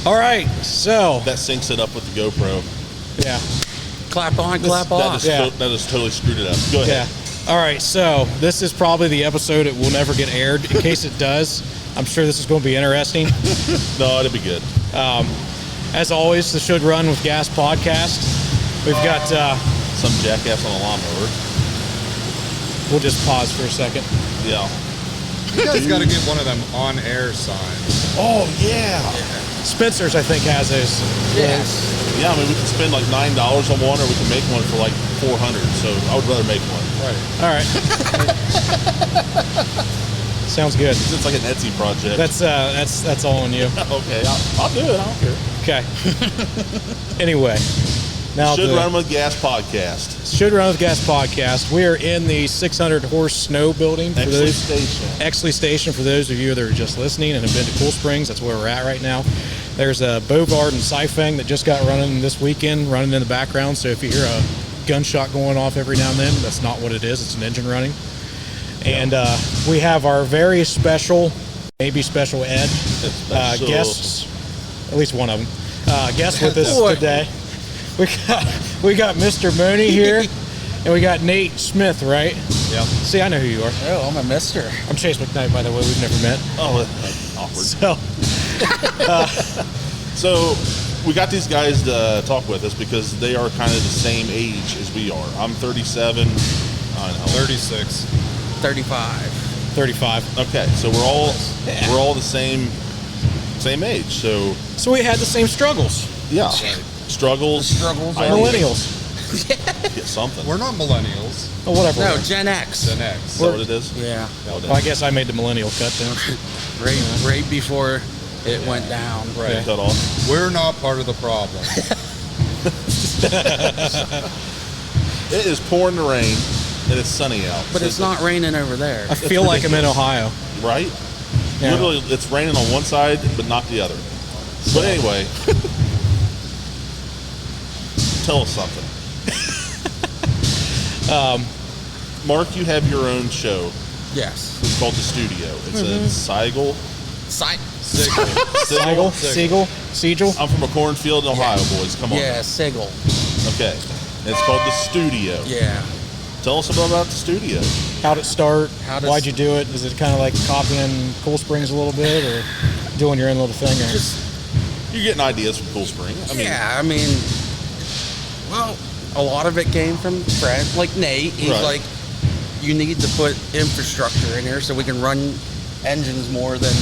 All right, so That syncs it up with the GoPro. yeah, Clap on, clap off. That just totally screwed it up. Go ahead. yeah. All right, so this is probably the episode that will never get aired. In case it does, I'm sure this is going to be interesting. No, it'll be good. As always, the Should Run with Gas podcast. We've got. Some jackass on a lawnmower. We'll just pause for a second. Yeah. You guys got to get one of them on-air signs. Oh, yeah. Spencer's, I think, has those. Yes. Yeah, I mean, we can spend like $9 on one, or we can make one for like $400. So I would rather make one. Right. All right. Sounds good. It's like an Etsy project. That's all on you. Okay, I'll do it. I don't care. Okay. Anyway, now Should the Run with Gas podcast. Should Run with Gas podcast. We are in the 600 horse snow building. Exley Station. Exley Station, for those of you that are just listening and have been to Cool Springs, that's where we're at right now. There's a Bovard and Saifeng that just got running this weekend, running in the background. So if you hear a gunshot going off every now and then, that's not what it is. It's an engine running. And we have our very special, maybe special ed guests, at least one of them, guests with us today. We got Mr. Mohney here, and we got Nate Smith, right? Yeah. See, I know who you are. Oh, I'm a mister. I'm Chase McKnight, by the way. We've never met. Oh, that's awkward. So, So we got these guys to talk with us because they are kind of the same age as we are. I'm 37. I know. 36. 35. 35. Okay, so we're all the same age. So we had the same struggles. yeah, struggles. Millennials. Get something. We're not millennials. Or whatever. No, Gen X. Gen X. Is that what it is? Yeah. Well, I guess I made the millennial cut then. Right before it went down. Right. Cut off. We're not part of the problem. It is pouring the rain and it's sunny out. But So it's not raining over there. I feel like I'm in Ohio. right. Yeah. Literally, it's raining on one side but not the other. But anyway, tell us something. Mark, you have your own show. Yes. It's called The Studio. It's in Seigel. Siegel. I'm from a cornfield in Ohio, boys. Come on. Yeah, Sigel. Okay. And it's called The Studio. Yeah. Tell us about The Studio. How'd it start? How does- Why'd you do it? Is it kind of like copying Cool Springs a little bit, or doing your own little thing? Or? You're getting ideas from Cool Spring. Well, a lot of it came from friends like Nate. He's Right. like, you need to put infrastructure in here so we can run engines more than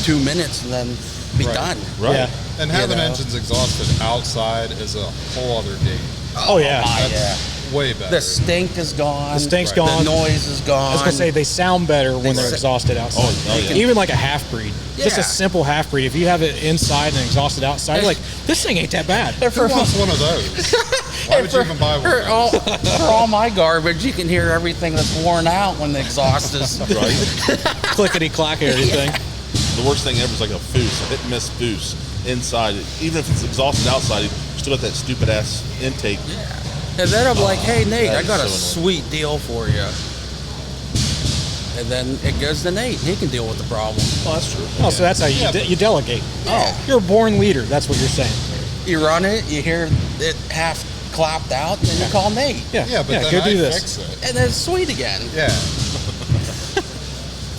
2 minutes and then be Right. done. Right. Yeah. And having know. engines exhausted outside is a whole other game. Oh yeah. Yeah. Way better. The stink is gone. The stink's Right. gone. The noise is gone. I was gonna say they sound better when they're sa- exhausted outside. Oh, yeah. Even like a half breed, just Yeah. a simple half breed. If you have it inside and exhausted outside, you're like, this thing ain't that bad. Who wants one of those? Why would you even buy one? For all my garbage, you can hear everything that's worn out when the exhaust is. Right. Clickety clack everything. The worst thing ever is like a foose, a hit and miss foose inside. Even if it's exhausted outside, you still got that stupid ass intake. And then I'm like, hey, Nate, that I is got a so sweet deal for you. And then it goes to Nate. He can deal with the problem. Oh, that's true. Oh, so that's how Yeah, you delegate. Oh. You're a born leader. That's what you're saying. You run it, you hear it half clapped out, and then you call Nate. Yeah. Yeah, but then go I do this. fix it. And then it's sweet again. Yeah.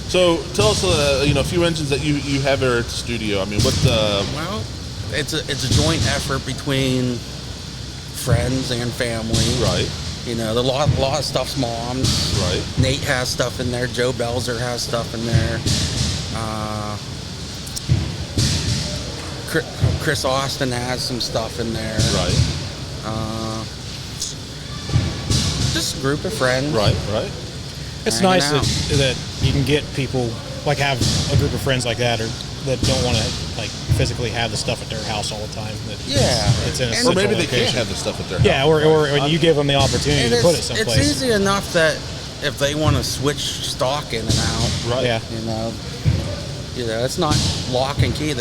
So tell us, a few engines that you have there at the studio. I mean, what? Well, it's a joint effort between friends and family. Right. You know, a lot of stuff's mom's. Right. Nate has stuff in there. Joe Belzer has stuff in there. Chris Austin has some stuff in there. Right. Just a group of friends. Right. It's Hanging nice out. that you can get people, like have a group of friends like that, or that don't want to like physically have the stuff at their house all the time. That Yeah. it's in a And- Or central maybe they location. can't have the stuff at their house. Yeah, or when you give them the opportunity And to put it someplace. it's easy enough that if they want to switch stock in and out, Right. Yeah. you know, it's not lock and key.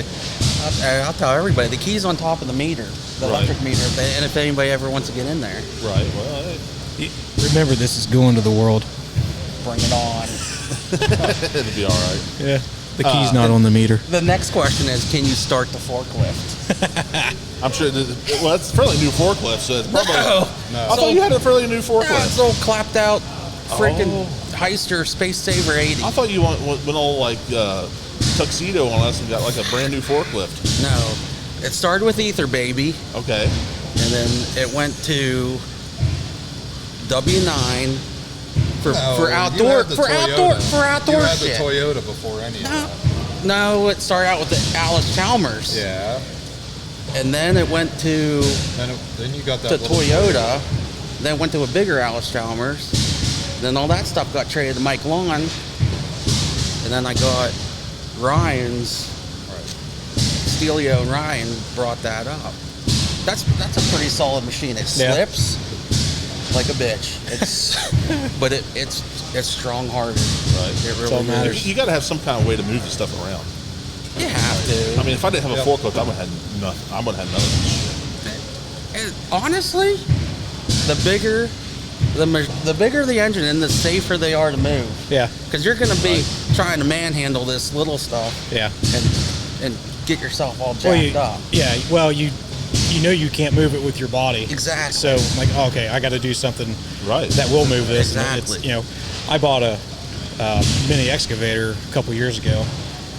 I'll tell everybody, the key's on top of the meter, the Right. electric meter, and if anybody ever wants to get in there, Right. Well, Remember, this is going to the world. bring it on. it'll be all right. Yeah. The key's not on the meter. The next question is, can you start the forklift? I'm sure. Well, it's a fairly new forklift, so it's probably. No. I thought you had a fairly new forklift. Yeah, it's old clapped out freaking Heister Space Saver 80. I thought you went all like tuxedo on us and got like a brand new forklift. No, it started with Ether Baby, Okay. and then it went to W9 for outdoor You had the shit. Toyota before any of that. No, it started out with the Alice Chalmers. Yeah. And then it went to Then you got that to little Toyota, then went to a bigger Alice Chalmers. Then all that stuff got traded to Mike Lawn. And then I got Ryan's. Stelio and Ryan brought that up. That's a pretty solid machine. It slips like a bitch. But it's strong-hearted. Right. It really matters. You got to have some kind of way to move the stuff around. You have to. I mean, if I didn't have a forklift, I would have had nothing. I would have had none of this shit. Honestly, the bigger the engine and the safer they are to move. Yeah. Because you're going to be trying to manhandle this little stuff. Yeah. And get yourself all jacked up. Yeah. Well, you know you can't move it with your body. Exactly. So I'm like, oh, okay, I got to do something Right. that will move this. Exactly. And I bought a mini excavator a couple years ago,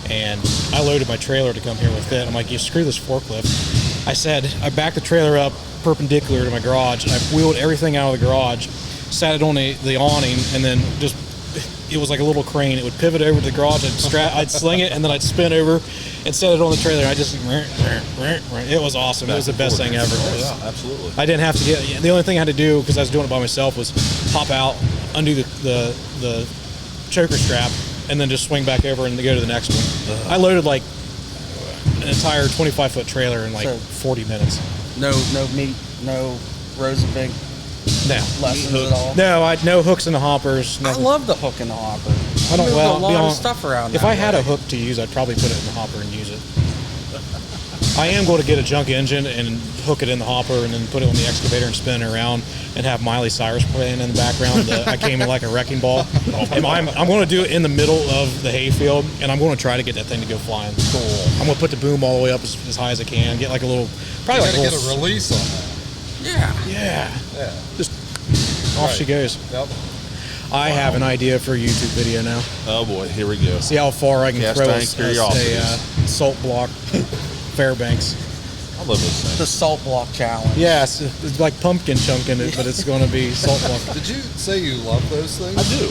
and I loaded my trailer to come here with it. I'm like, you screw this forklift. I said, I backed the trailer up perpendicular to my garage, and I wheeled everything out of the garage, sat it on the awning, and then just, it was like a little crane. It would pivot over to the garage, I'd sling it, and then I'd spin over and set it on the trailer. And I just, it was awesome. It was the best thing ever. Oh, yeah, absolutely. I didn't have to the only thing I had to do, because I was doing it by myself, was hop out, undo the choker strap, and then just swing back over and go to the next one. I loaded like an entire 25-foot trailer in like 40 minutes. No meat, no Rosenvink No. lessons at all. No, no hooks in the hoppers. I Nothing. love the hook in the hopper. I don't. Moved Well, a lot be of honest, stuff around. if that I had way. a hook to use, I'd probably put it in the hopper and use it. I am going to get a junk engine and hook it in the hopper and then put it on the excavator and spin it around and have Miley Cyrus playing in the background. I came in like a wrecking ball. And I'm going to do it in the middle of the hayfield, and I'm going to try to get that thing to go flying. Cool. I'm going to put the boom all the way up as high as I can. Get like a little, probably You like gotta a get little, a release on that. yeah, Yeah. just off she goes. Yep. I have an idea for a YouTube video now. Oh boy, here we go. See how far I can Cast throw iron a curiosities. salt block Fairbanks. I love this thing. The salt block challenge. Yes, it's like pumpkin chunking it, but it's going to be salt block. Did you say you love those things? I do.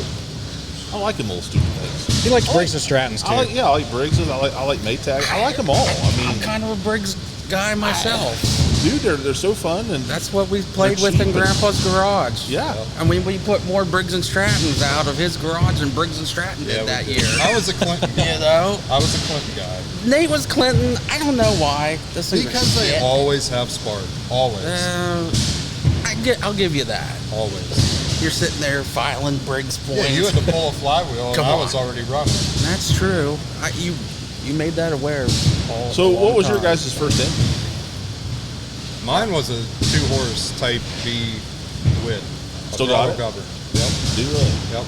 I like them little stupid things. He likes Briggs and Strattons too. I like Briggs's. I like Maytag. I like them all. I mean, I'm kind of a Briggs guy myself. dude, they're so fun and That's what we played They're with in cheap and- Grandpa's garage. yeah. I mean, we put more Briggs and Strattons out of his garage than Briggs and Stratton did we that did. year. I was a Clinton guy. You know? I was a Clinton guy. Nate was Clinton. I don't know why. This is Because they always have spark. Always. I'll give you that. Always. You're sitting there filing Briggs points. Yeah, you had to pull a flywheel and Come I on. was already running. That's true. You made that aware. So what was your guys' first engine? Mine was a 2-horse Type B with a Still got throttle it? cover. Yep. Do you really? Yep.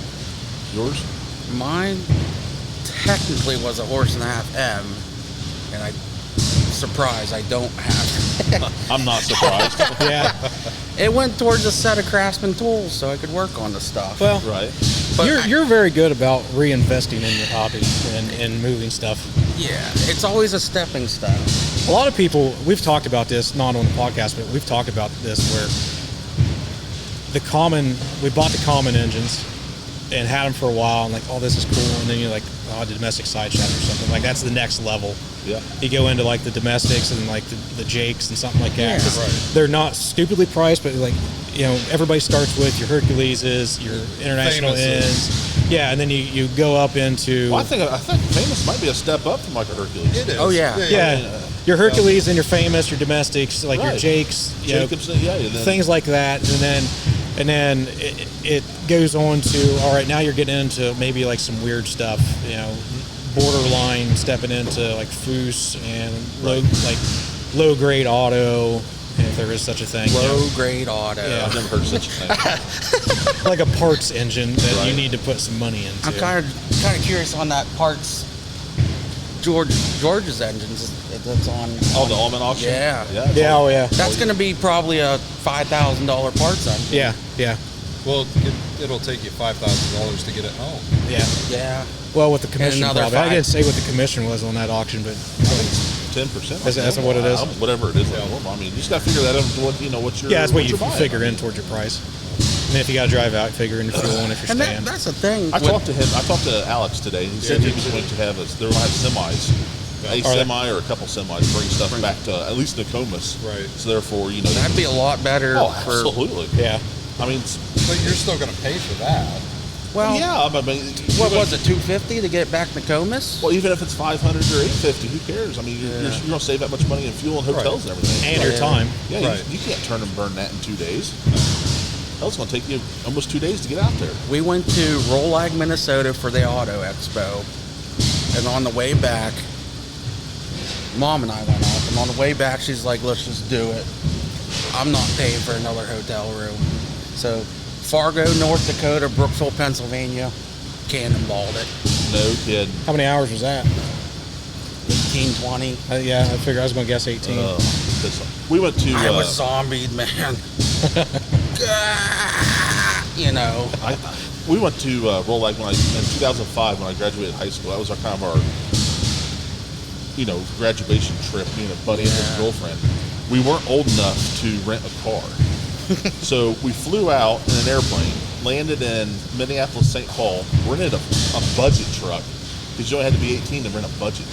Yours? Mine technically was a 1.5 horse M, and I'm surprised I don't have it. I'm not surprised. Yeah. It went towards a set of Craftsman tools so I could work on the stuff. Well, Right. But you're very good about reinvesting in your hobby and moving stuff. yeah, it's always a stepping stone. A lot of people, we've talked about this, not on the podcast, but we've talked about this where we bought the common engines and had them for a while and like, oh, this is cool. And then you're like, oh, a domestic side shaft or something. Like that's the next level. Yeah. You go into like the domestics and like the Jakes and something like that. Yeah. 'Cause Right. they're not stupidly priced, but like, everybody starts with your Herculeses, your international Famouses. ends. Yeah, and then you go up into Well, I think Famous might be a step up from like a Hercules. It is. Oh, yeah. your Hercules and your Famous, your domestics, like your Right. Jakes, Jacobson, yeah. And then, things like that, and then it goes on to, all right, now you're getting into maybe like some weird stuff, borderline stepping into like Foos and low grade auto, if there is such a thing. Low grade auto. Yeah. I've never heard of such a thing. Like a parts engine that Right. you need to put some money into. I'm kind of curious on that parts George's engines that's on. Oh, the Allman auction. Yeah. it's Yeah, all- oh yeah. That's going to be probably a $5,000 parts engine. Yeah, yeah, Well, it'll take you $5,000 to get it home. yeah. Yeah. Well, with the commission, another probably. I five. didn't say what the commission was on that auction, but 10%. That's what it is? Whatever it is. Like normal. I mean, you just got to figure that out. What's your yeah, that's what you you're buying. figure in towards your price. And if you got to drive out, figure in your fuel and if you're And staying. that's the thing. I talked to him. I talked to Alex today. He said he was going to have they're going to have semis, a Are they? semi or a couple semis, bring stuff back to at least Nokomis. Right. So therefore, That'd be a lot better. Oh, for, absolutely. Yeah. I mean, But you're still going to pay for that. Well, yeah. But I mean, what was it, $250 to get back to Nokomis? Well, even if it's $500 or $850, who cares? I mean, you're going to save that much money in fuel and hotels and everything. And your time. Yeah, Right. you can't turn and burn that in 2 days. Hell, it's going to take you almost 2 days to get out there. We went to Rolag, Minnesota for the Auto Expo. And on the way back, Mom and I went off. And on the way back, she's like, let's just do it. I'm not paying for another hotel room. So Fargo, North Dakota, Brookville, Pennsylvania, cannonballed it. No kid. How many hours was that? 18, 20. Yeah, I figure I was going to guess 18. We went to. I was zombied, man. We went to Rolag in 2005 when I graduated high school. That was our kind of our, graduation trip. Me and a buddy and his girlfriend. We weren't old enough to rent a car, so we flew out in an airplane, landed in Minneapolis, St. Paul, rented a budget truck because you only had to be 18 to rent a budget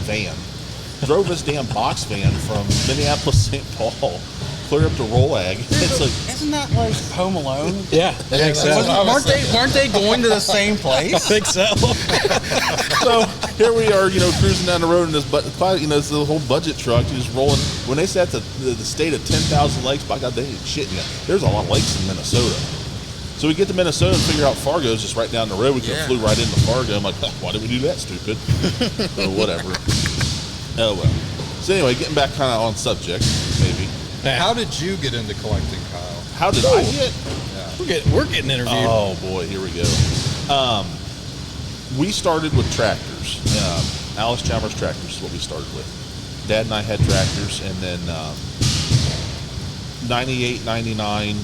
van. Drove this damn box van from Minneapolis, St. Paul, clear up to Rolag. It's like, Isn't that like Home Alone? Yeah, I think so. Weren't they going to the same place? I think so. so here we are, cruising down the road in this, it's the whole budget truck just rolling. When they said the state of 10,000 lakes, by God, they ain't shitting you. There's a lot of lakes in Minnesota. So we get to Minnesota and figure out Fargo's just right down the road. We could have flew right into Fargo. I'm like, why did we do that, stupid? Or whatever. Oh, well. So anyway, getting back kind of on subject, maybe. How did you get into collecting, Kyle? How did I get? We're getting interviewed. Oh, boy, here we go. We started with tractors. Alice Chalmers Tractors is what we started with. Dad and I had tractors, and then 98, 99, in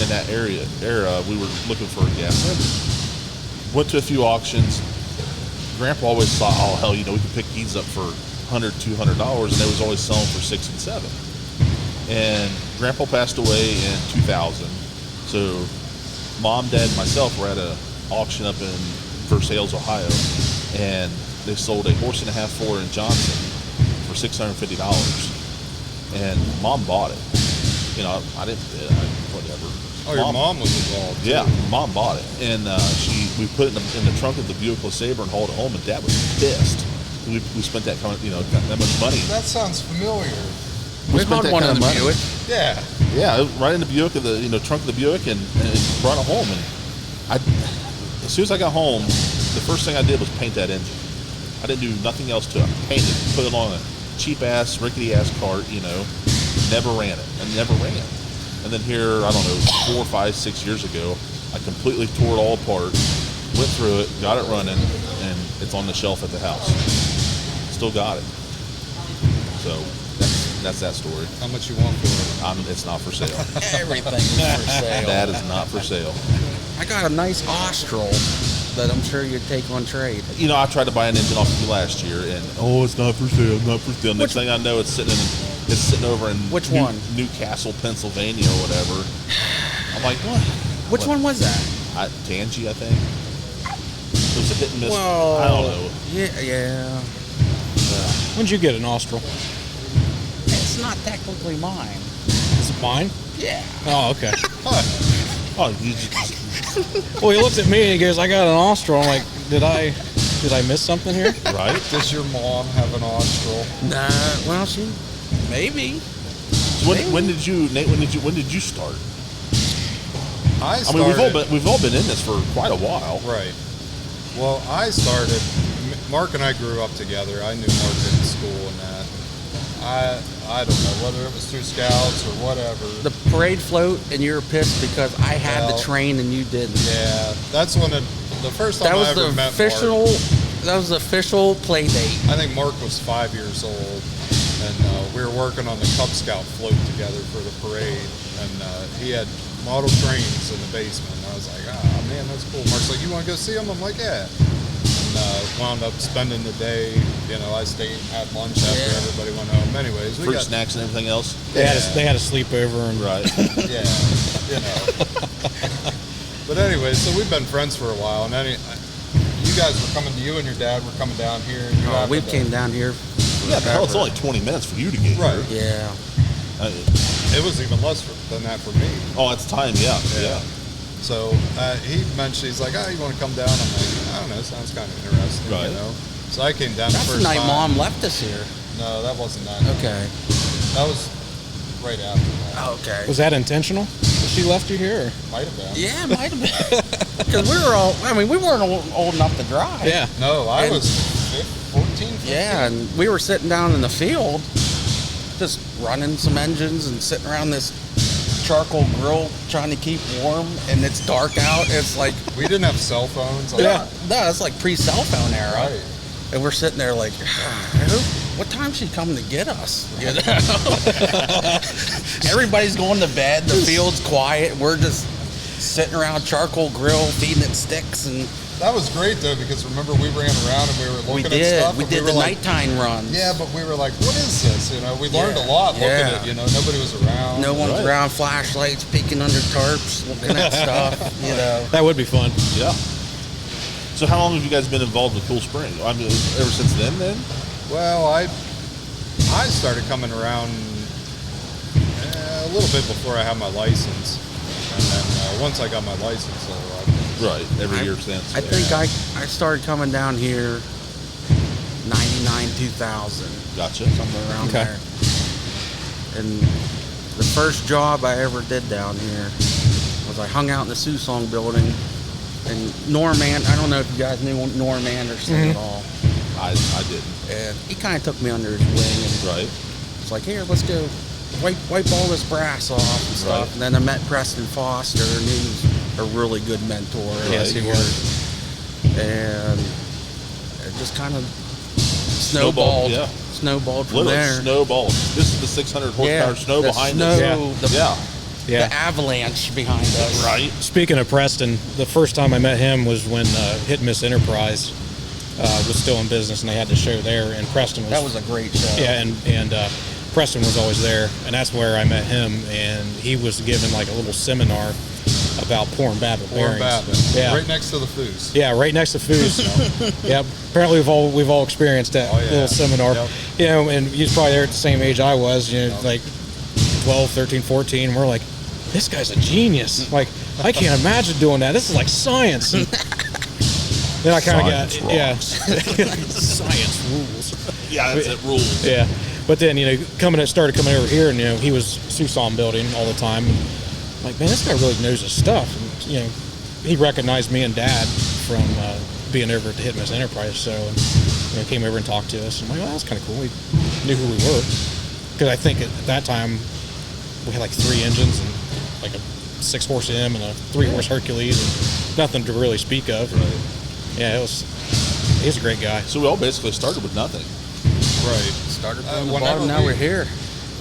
that era, we were looking for a gas engine. Went to a few auctions. Grandpa always thought, oh, hell, we could pick these up for $100, $200, and they was always selling for $6 and $7. And Grandpa passed away in 2000. So Mom, Dad, and myself were at an auction up in Versailles, Ohio, and they sold a horse and a half Ford in Johnson for $650. And Mom bought it. I didn't bid. Whatever. Oh, your mom was involved. Yeah, Mom bought it, and we put it in the trunk of the Buick LeSabre and hauled it home. And Dad was pissed. We spent that that much money. That sounds familiar. We found one in the Buick. Yeah. Yeah, right in the Buick of the trunk of the Buick, and brought it home. And as soon as I got home, the first thing I did was paint that engine. I didn't do nothing else to it. Paint it, put it on a cheap ass, rickety ass cart. Never ran it. I never ran. And then here, I don't know, 4, 5, 6 years ago, I completely tore it all apart, went through it, got it running, and it's on the shelf at the house. Still got it. So that's that story. How much you want for it? It's not for sale. Everything's for sale. That is not for sale. I got a nice Austral that I'm sure you'd take on trade. I tried to buy an engine off of you last year, and it's not for sale, not for sale. Next thing I know, it's sitting over in Newcastle, Pennsylvania, or whatever. I'm like, what? Which one was that? Tangy, I think. It was a hit and miss. Well, I don't know. Yeah. When'd you get an Austral? It's not technically mine. Is it mine? Yeah. Oh, okay. Oh, you just, Well, he looks at me and he goes, I got an Austral. I'm like, did I miss something here? right? Does your mom have an Austral? Nah, well, maybe. So when did you, Nate? When did you start? I I started. mean, we've all been in this for quite a while. Right. Well, I started. Mark and I grew up together. I knew Mark in school and that. I don't know whether it was through Scouts or whatever. The parade float, and you were pissed because I had the train and you didn't. Yeah, that's when the first time That I was ever the met official Mark. That was the official play date. I think Mark was 5 years old, and we were working on the Cub Scout float together for the parade, and he had model trains in the basement. And I was like, ah, man, that's cool. Mark's like, you want to go see them? I'm like, yeah. And wound up spending the day. You know, I stayed and had lunch after everybody went home. Anyways, we Fruit got snacks and everything else. They had a sleepover and Right. yeah, you know. But anyway, so we've been friends for a while, and you guys were coming. You and your dad were coming down here. And you We happened to- came down here. Yeah, but hell, it's only 20 minutes for you to get Right. here. Yeah. It was even less than that for me. Oh, that's time. Yeah. So he mentioned, he's like, oh, you want to come down? I'm like, I don't know, sounds kind of interesting, Right. you know. So I came down That's the the first night time. Mom left us here. No, that wasn't that. Okay. That was right after that. Okay. was that intentional? She left you here? Or? Might have been. Yeah, it might have been. Because we were all, I mean, we weren't old enough to drive. Yeah. No, I And- was 14, 15. Yeah, and we were sitting down in the field, just running some engines and sitting around this charcoal grill trying to keep warm, and it's dark out. It's like, We didn't have cell phones. no, it's like pre-cell phone era. Right. And we're sitting there like, what time's she coming to get us? You know? Everybody's going to bed. The field's quiet. We're just sitting around charcoal grill, feeding it sticks, and That was great, though, because remember, we ran around and we were looking we at did. stuff. We and did were the like, nighttime runs. Yeah, but we were like, what is this? You know, we learned Yeah. a lot looking Yeah. at, you know, nobody was around. No one's Right. around, flashlights, peeking under tarps, looking at stuff. You know. That would be fun. Yeah. So how long have you guys been involved with Cool Spring? I mean, ever since then? Well, I started coming around a little bit before I had my license, and then once I got my license, so Right. Every year since. I think I started coming down here 99, 2000, Gotcha. somewhere around Okay. there. And the first job I ever did down here was I hung out in the Susong building. And Norman, I don't know if you guys knew Norm Anderson at all. I didn't. And he kind of took me under his wing and Right. was like, here, let's go wipe all this brass off and stuff. Right. And then I met Preston Foster, and he was a really good mentor. Yes, he was. And it just kind of snowballed. Yeah. Snowballed from Literally there. snowballed. This is the 600 horsepower snow the behind snow, us. Yeah. The, Yeah. Yeah. the avalanche behind us. Right. Speaking of Preston, the first time I met him was when Hit and Miss Enterprise was still in business, and they had the show there. And Preston was That was a great show. yeah, and Preston was always there, and that's where I met him. And he was giving like a little seminar about pouring Babbitt Warren bearings. Babbitt, Yeah, right next to the Foos. yeah, right next to Foos. Yeah, apparently we've all experienced that Oh, yeah. little seminar. Yep. You know, and he's probably there at the same age I was. You know, like 12, 13, 14. And we're like, this guy's a genius. Like, I can't imagine doing that. This is like science. And then I kind of got science rules. Yeah, that's it. Rules. Yeah, but then started coming over here, and he was Susan building all the time. And I'm like, man, this guy really knows his stuff. And he recognized me and Dad from being over at the Hit and Miss Enterprise, so came over and talked to us. I'm like, well, that's kind of cool. He knew who we were, because I think at that time we had like 3 engines and like a 6-horse M and a 3-horse Hercules, and nothing to really speak of. Right. Yeah, he's a great guy. So we all basically started with nothing. Right. Started from the Whenever bottom, now we're here.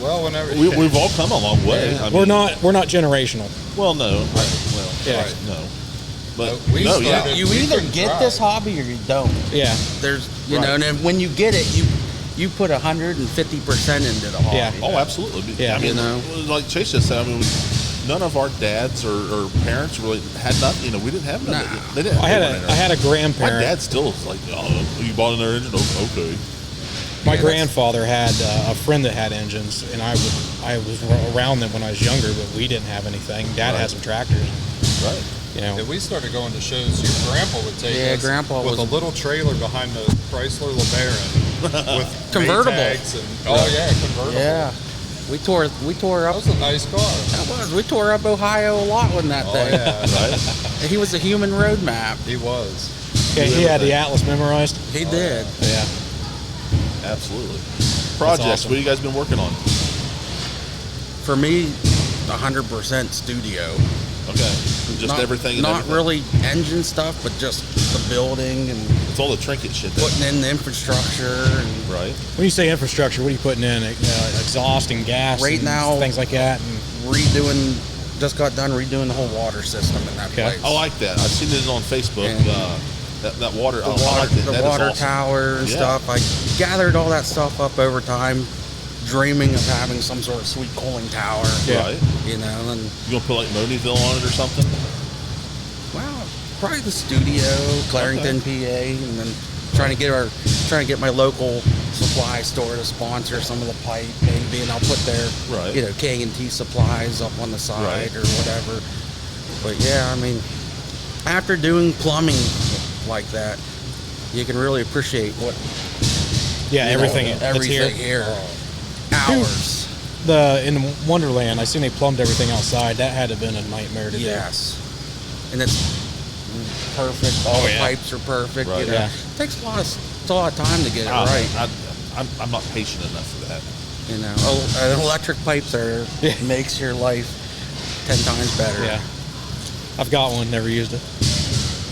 Well, whenever We've all come a long way. Yeah. I We're mean, not generational. Well, no. Yeah. Right. No. But We no, yeah. started- You we either couldn't get drive. this hobby or you don't. Yeah, There's, Right. and then when you get it, you put 150% into the hobby. Yeah. Oh, absolutely. Yeah. I mean, You know. like Chase just said, I mean, none of our dads or parents really had nothing. They didn't have nothing. Nah. They didn't. I had a My grandparent. dad still is like, oh, you bought another engine? Oh, okay. My Yeah, grandfather had a friend that had engines, and I was around them when I was younger, but we didn't have anything. Dad Right. had some tractors. Right. Yeah, we started going to shows. Your grandpa would take Yeah, us Grandpa with was- a little trailer behind the Chrysler LeBaron with Convertible. Maytags and convertible. Yeah. We tore That up. was a nice car. That was. We tore up Ohio a lot with that Oh thing. yeah, Right. He was a human road map. he was. Okay, he had the Atlas memorized. He did. Yeah. Absolutely. Projects. awesome. What have you guys been working on? For me, 100% studio. Okay. Just Not- everything. And Not everything. really engine stuff, but just the building and It's all the trinket shit. putting in the infrastructure. And Right. When you say infrastructure, what are you putting in? Exhaust and gas, Right and now- things like that. And just got done redoing the whole water system in that Okay. place. I like that. I've seen it on Facebook. And That water. the I water, like that. the That is water awesome. tower and Yeah. stuff. I gathered all that stuff up over time, dreaming of having some sort of sweet cooling tower. Yeah. Right. You know, and You gonna put like Mohneyville on it or something? well, probably the studio, Clarington, PA, and then trying to get my local supply store to sponsor some of the pipe, maybe, and I'll put their Right. K&T supplies up on the side Right. or whatever. But yeah, I mean, after doing plumbing like that, you can really appreciate what yeah, you know, everything that's here. everything here. Hours. In Wonderland, I seen they plumbed everything outside. That had to have been a nightmare to do. Yes. And it's perfect. All Oh, the yeah. pipes are perfect. Right. You know, Yeah. it takes a lot of time to get it Ah, right. I'm not patient enough for that. You know, electric pipes Yeah. makes your life 10 times better. Yeah. I've got one, never used it.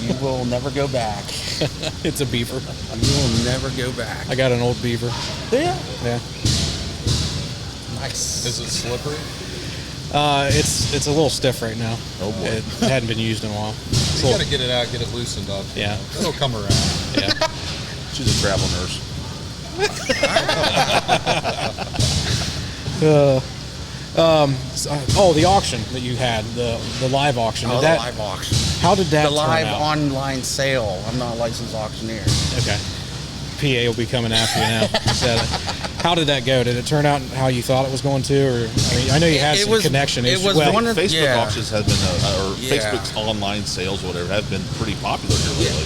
You will never go back. It's a beaver. You will never go back. I got an old beaver. Yeah. Yeah. Nice. Is it slippery? It's a little stiff right now. Oh, boy. It hadn't been used in a while. It's a You little- got to get it out, get it loosened up. Yeah. It'll come around. yeah. She's a travel nurse. The auction that you had, the live auction. Oh, Did the that, live auction. How did that The turn live out? online sale. I'm not a licensed auctioneer. Okay. PA will be coming after you now. So, how did that go? Did it turn out how you thought it was going to? Or I mean, I know you had It some was- connection it issues. was Well, one of- Facebook yeah. auctions have been, or Yeah. Facebook's online sales, whatever, have been pretty popular here lately.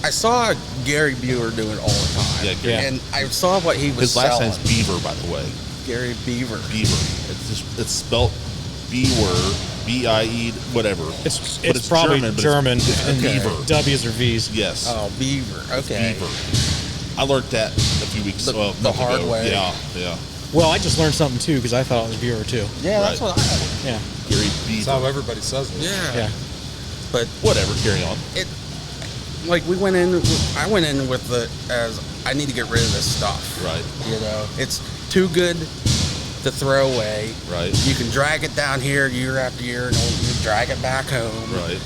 I saw Gary Buer do it all the time. Yeah, Yeah. And I saw what he was His last selling. name's Beaver, by the way. Gary Beaver. Beaver. It's spelled Beaver, B-I-E, whatever. it's But probably but German. It's and Beaver. W's or V's. Yes. Oh, Beaver. Okay. Beaver. I learned that a few weeks The month hard ago. way. Yeah. Well, I just learned something too because I thought it was viewer too. Yeah, that's Right. what I. Yeah. Gary That's Beaver. how everybody says it. Yeah. Yeah. But Whatever, carry on. it, like I went in with the as I need to get rid of this stuff. Right. You know, it's too good to throw away. Right. You can drag it down here year after year, and you drag it back home. Right.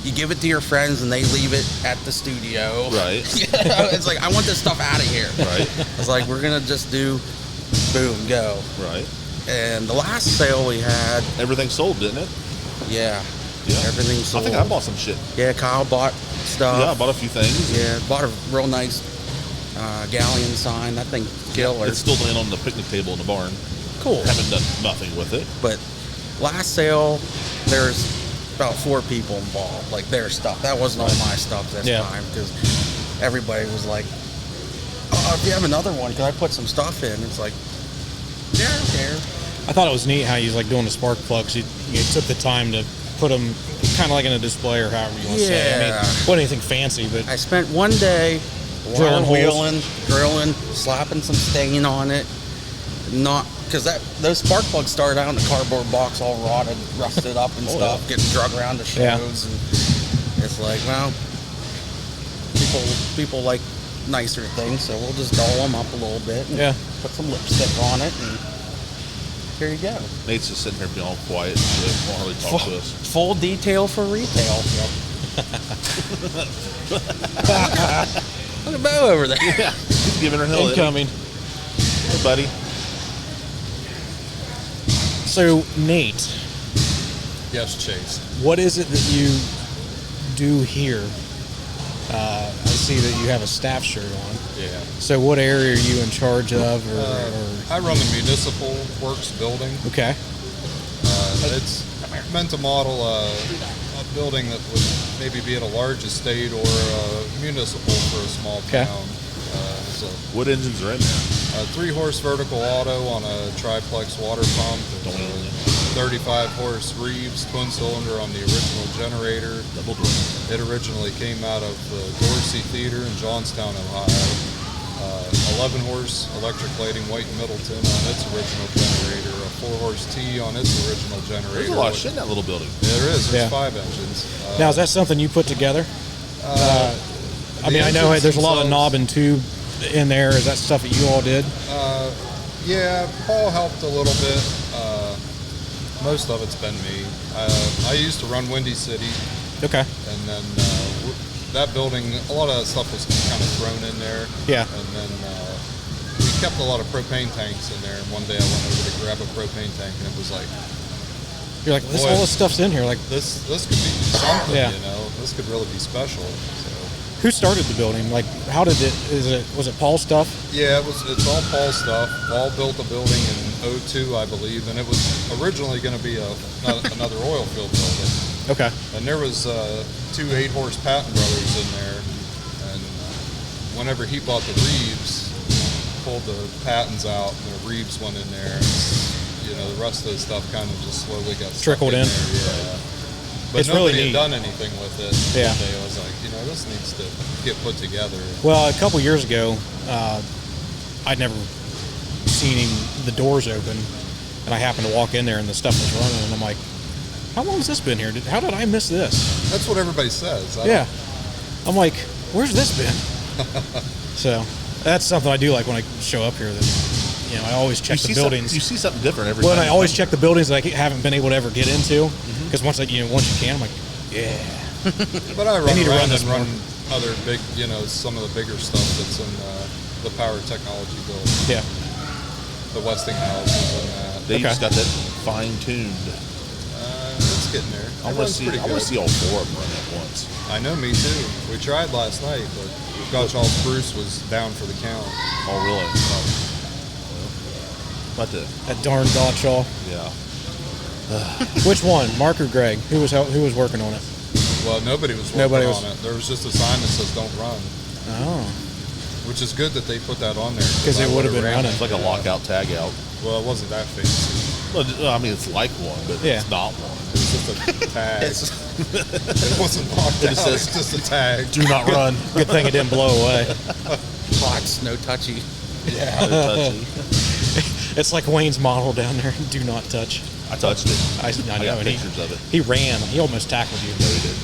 You give it to your friends, and they leave it at the studio. Right. You know, it's like I want this stuff out of here. Right. It's like we're gonna just do, boom, go. Right. And the last sale we had, Everything sold, didn't it? yeah, Yeah. everything sold. I think I bought some shit. Yeah, Kyle bought stuff. Yeah, I bought a few things. Yeah, bought a real nice galleon sign. That thing killer. It's still laying on the picnic table in the barn. cool. Haven't done nothing with it. But last sale, there's about 4 people involved. Like their stuff. That wasn't all my stuff this Yeah. time because everybody was like, "Oh, if you have another one, can I put some stuff in?" It's like, yeah, I don't care. I thought it was neat how you was like doing the spark plugs. You took the time to put them kind of like in a display or however you want to say it. I mean, Yeah. wasn't anything fancy, but I spent one day Drilling holes. wheeling, drilling, slapping some stain on it. Not because those spark plugs started out in the cardboard box, all rotted, rusted up and Oh, stuff, yeah. getting drug around to shows, Yeah. and it's like, well, people like nicer things, so we'll just dull them up a little bit and Yeah. put some lipstick on it, and here you go. Nate's just sitting here being all quiet and shit. Won't really talk to us. Full detail for retail. Look at Bo over there. He's giving her hell. incoming. Hey, buddy. So, Nate, Yes, Chase. what is it that you do here? I see that you have a staff shirt on. Yeah. So, what area are you in charge of? Or I run the municipal works building. okay, It's meant to model a building that would maybe be at a large estate or municipal for a small Okay. town. It's a What engines are in there? 3-horse vertical auto on a triplex water pump. It's a 35-horse Reeves twin cylinder on the original generator. Double door. It originally came out of the Dorsey Theater in Johnstown, Ohio. 11 horse electric lighting White and Middleton on its original generator, a 4-horse T on its original generator. There's a lot of shit in that little building. Yeah, there is. There's Yeah. 5 engines. Now, is that something you put together? I mean, I know engines there's a lot of themselves- knob and tube in there. Is that stuff that you all did? Yeah, Paul helped a little bit. Most of it's been me. I used to run Windy City, Okay. and then that building, a lot of that stuff was kind of thrown in there. Yeah. And then we kept a lot of propane tanks in there. And one day I went over to grab a propane tank, and it was like, You're like, Boy. all this stuff's in here. Like, this could be something, Yeah. you know. This could really be special. So. who started the building? Like, how did it? Was it Paul's stuff? Yeah, it's all Paul stuff. Paul built a building in '02, I believe, and it was originally going to be another oil field building. Okay. And there was 2 8-horse Patton brothers in there, and whenever he bought the Reeves, pulled the Pattons out, and the Reeves went in there. And, you know, the rest of the stuff kind of just slowly got stuck Trickled in. there. Yeah. But It's really nobody neat. had done anything with it. Yeah. One day I was like, you know, this needs to get put together. Well, a couple years ago, I'd never seen the doors open, and I happened to walk in there, and the stuff was running, and I'm like, how long has this been here? How did I miss this? That's what everybody says. Yeah. I'm like, where's this been? So that's something I do like when I show up here. That, you know, I always check the buildings. You see something different every Well, time. and I always check the buildings that I haven't been able to ever get into, because once you can, I'm like, yeah. But I run need to run around this and run other big, you know, some of the bigger stuff that's in the power technology building. Yeah. The Westinghouses and that. They Okay. just got that fine-tuned. It's getting there. I It want runs to see. pretty I want good. to see all 4 of them run at once. I know, me too. We tried last night, but gosh, all Bruce was down for the count. Oh, really? About to. That darn Gottschall. Yeah. Which one, Mark or Greg? Who was working on it? Well, nobody was working Nobody on was- it. There was just a sign that says "Don't run," Oh. which is good that they put that on there. 'Cause it I would've would've been ran running. it. It's like a lockout, tag out. Well, it wasn't that fancy. Well, I mean, it's like one, but Yeah. it's not one. It was just a tag. It wasn't locked It out. just says- It's just a tag. Do not run. Good thing it didn't blow away. Lots, no touchy. No touching. It's like Wayne's model down there. Do not touch. I touched it. I know. got And pictures of it. He ran. He almost tackled you. No, he didn't.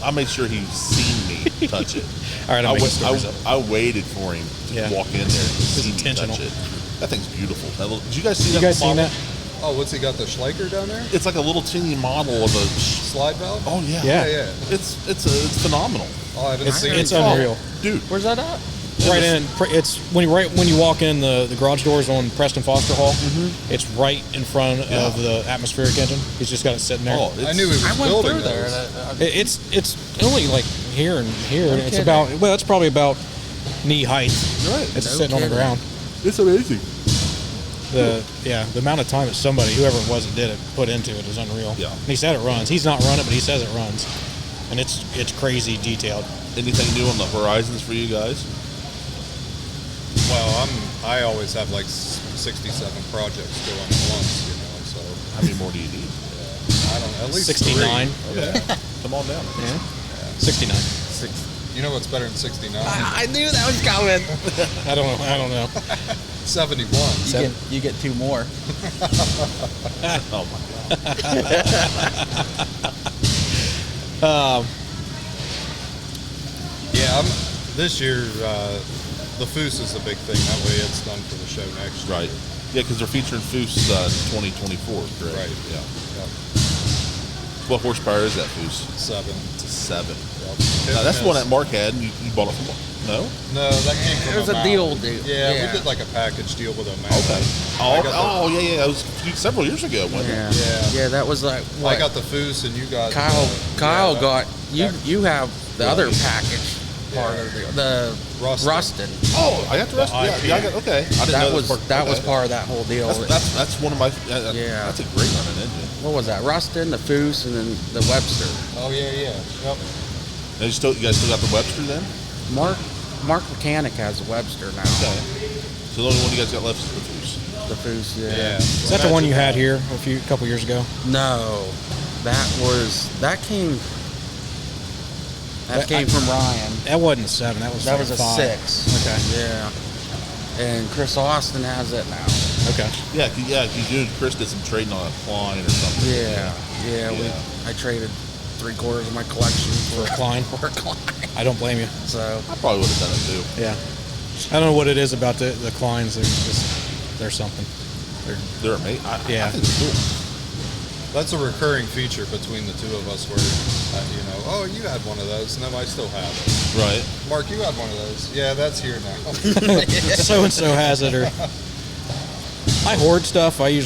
I'll make sure he's seen me touch it. All right, I'm making stories up. I waited for him to Yeah. walk in there and see me intentional. touch it. That thing's beautiful. Did you guys see You that? guys seen model? that? Oh, what's he got? The Schleicher down there? It's like a little teeny model of a. Slide valve? Oh yeah. Yeah. Yeah. It's phenomenal, Oh, I haven't seen It's it. unreal. dude. Where's that at? Right in. It's when you walk in the garage doors on Preston Foster Hall. It's right in front of the atmospheric engine. He's just got it sitting there. Oh, I knew he was I went building through there. those. It's only like here and here. No It's kidding. about it's probably about knee height. Right. It's No sitting on the kidding. ground. It's amazing. The amount of time that whoever it was that did it, put into it is unreal. Yeah. And he said it runs. He's not run it, but he says it runs, and it's crazy detailed. Anything new on the horizons for you guys? Well, I always have like 67 projects going at once, you know. So How many more do you need? I don't know. At least 69. 3. Yeah. Come on down. Yeah. 69. You know what's better than 69? I knew that was coming. I don't know. 71. You get 2 more. Oh my god. Yeah, this year the Foose is the big thing. That way it's done for the show next year. Right. Yeah, because they're featuring Foose 2024, correct? Right. Yeah. Yep. What horsepower is that Foose? 7. It's a 7. Yep. Now, that's the one that Mark had, and you bought it from Mark. No? No, that came from It was a Maui. deal. Yeah, Yeah. we did like a package deal with a Maui. Okay. I got Oh, yeah. That was several years ago, wasn't Yeah. it? Yeah. That was like I what? got the Foose and you got Kyle yeah, got you. that- You have the other Right. package part of the Rustin. Rustin. Oh, I got the rest. The Yeah, IP. I got. Okay. I didn't That know was part. Okay. part of that whole deal. That's one of my. Yeah. That's a great running engine. What was that? Rustin, the Foose, and then the Webster. Oh yeah, yeah. Yep. And you guys still got the Webster then? Mark Mechanic has a Webster now. Okay. So the only one you guys got left is the Foose. The Foose, yeah. Yeah. Is that the one you had here a couple years ago? No, that came. That came from Ryan. That wasn't a 7. That was That like was a 5. 6. Okay. Yeah. And Chris Austin has it now. Okay. Yeah. You and Chris did some trading on a Klein or something. Yeah. I traded 3/4 of my collection For a Klein. for a Klein. I don't blame you. So I probably would have done it too. Yeah. I don't know what it is about the Kleins. They're something. They're amazing. Yeah. I think they're cool. That's a recurring feature between the two of us where, oh, you had one of those. No, I still have it. Right. Mark, you had one of those. Yeah, that's here now. So and so has it, or I hoard stuff. I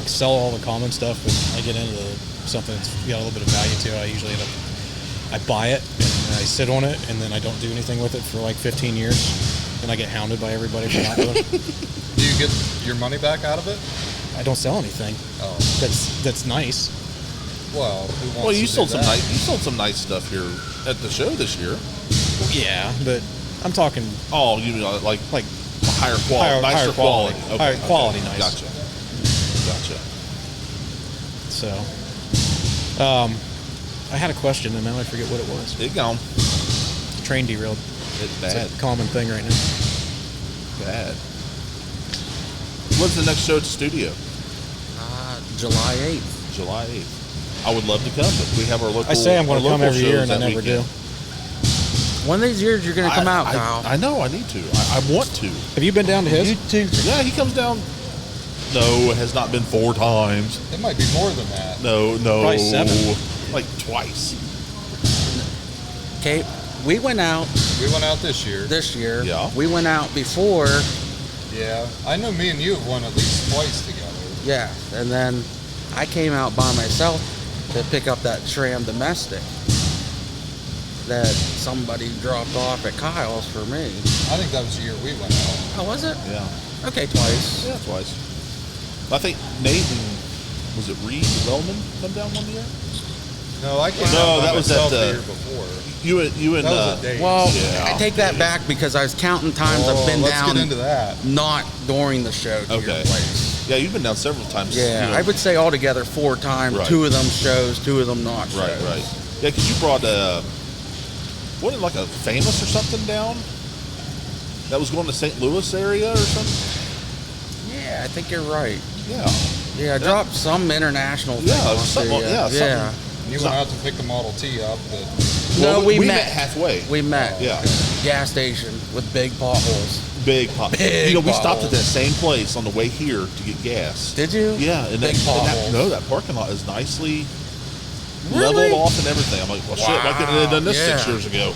sell all the common stuff, but I get into something that's got a little bit of value to it. I usually I buy it and I sit on it, and then I don't do anything with it for like 15 years, and I get hounded by everybody for not doing it. Do you get your money back out of it? I don't sell anything. Oh, That's nice. well, who wants Well, you to sold do some that? nice. You sold some nice stuff here at the show this year. Yeah, but I'm talking Oh, you mean like higher quality, nicer higher quality. Okay, Higher quality, nice. Gotcha. so. I had a question and now I forget what it was. It gone. Train derailed. It's It's bad. a common thing right now. Bad. When's the next show at the studio? July 8th. July 8th. I would love to come, but we have our local. I say I'm going our to come local every year shows and I that never weekend. do. One of these years you're going to come out, Kyle. I know. I need to. I want to. Have you been down to his? You too. Yeah, he comes down. No, it has not been 4 times. It might be more than that. No. Probably 7. Like twice. Okay, we went out We went out this year. Yeah. We went out before. Yeah. I know me and you have won at least twice together. Yeah, and then I came out by myself to pick up that Tram domestic that somebody dropped off at Kyle's for me. I think that was the year we went out. Oh, was it? Yeah. Okay, twice. Yeah, twice. I think Nate and was it Reed Wellman come down one year? No, I came No, out by that was myself at the the- year before. You and That was a date. Well, Yeah. I take that back because I was counting times I've been let's down get into that. not during the show to your Okay. place. Yeah, you've been down several times. Yeah, you know. I would say altogether 4 times. Right. 2 of them shows, 2 of them not shows. Right. Yeah, because you brought wasn't it like a famous or something down? That was going to St. Louis area or something? Yeah, I think you're right. Yeah. Yeah, I dropped some international thing Yeah, on something- to you. yeah, something. yeah. You went out to pick the Model T up. No, Well, we met met. halfway. We met. Yeah. Gas station with big potholes. Big pop. Big You know, we stopped at potholes. that same place on the way here to get gas. Did you? Yeah, and Big potholes. that parking lot is nicely Really? leveled off and everything. I'm like, well, shit, why couldn't they have done this Yeah. 6 years ago?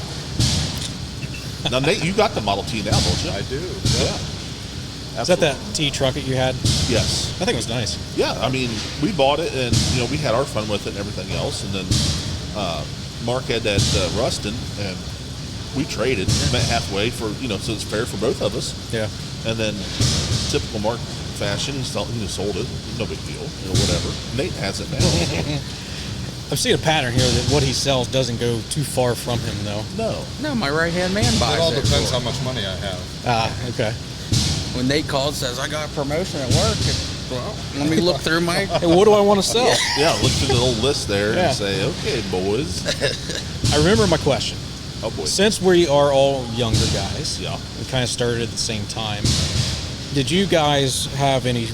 Now, Nate, you got the Model T now, don't you? I do. Yeah. Is that that T truck that you had? Yes. I think it was nice. Yeah, I mean, we bought it, and we had our fun with it and everything else, and then Mark had that Rustin, and we traded, met halfway for so it's fair for both of us. Yeah. And then, typical Mark fashion, he sold it. No big deal, whatever. Nate has it now. I've seen a pattern here that what he sells doesn't go too far from him, though. No. No, my right-hand man buys It all it. depends how much money I have. Ah, okay. When Nate calls, says, I got a promotion at work. Well, let me look through my... Hey, what do I want to sell? Yeah, look through the little list there Yeah. and say, okay, boys. I remember my question. Oh, boy. Since we are all younger guys, Yeah. we kind of started at the same time. Did you guys have any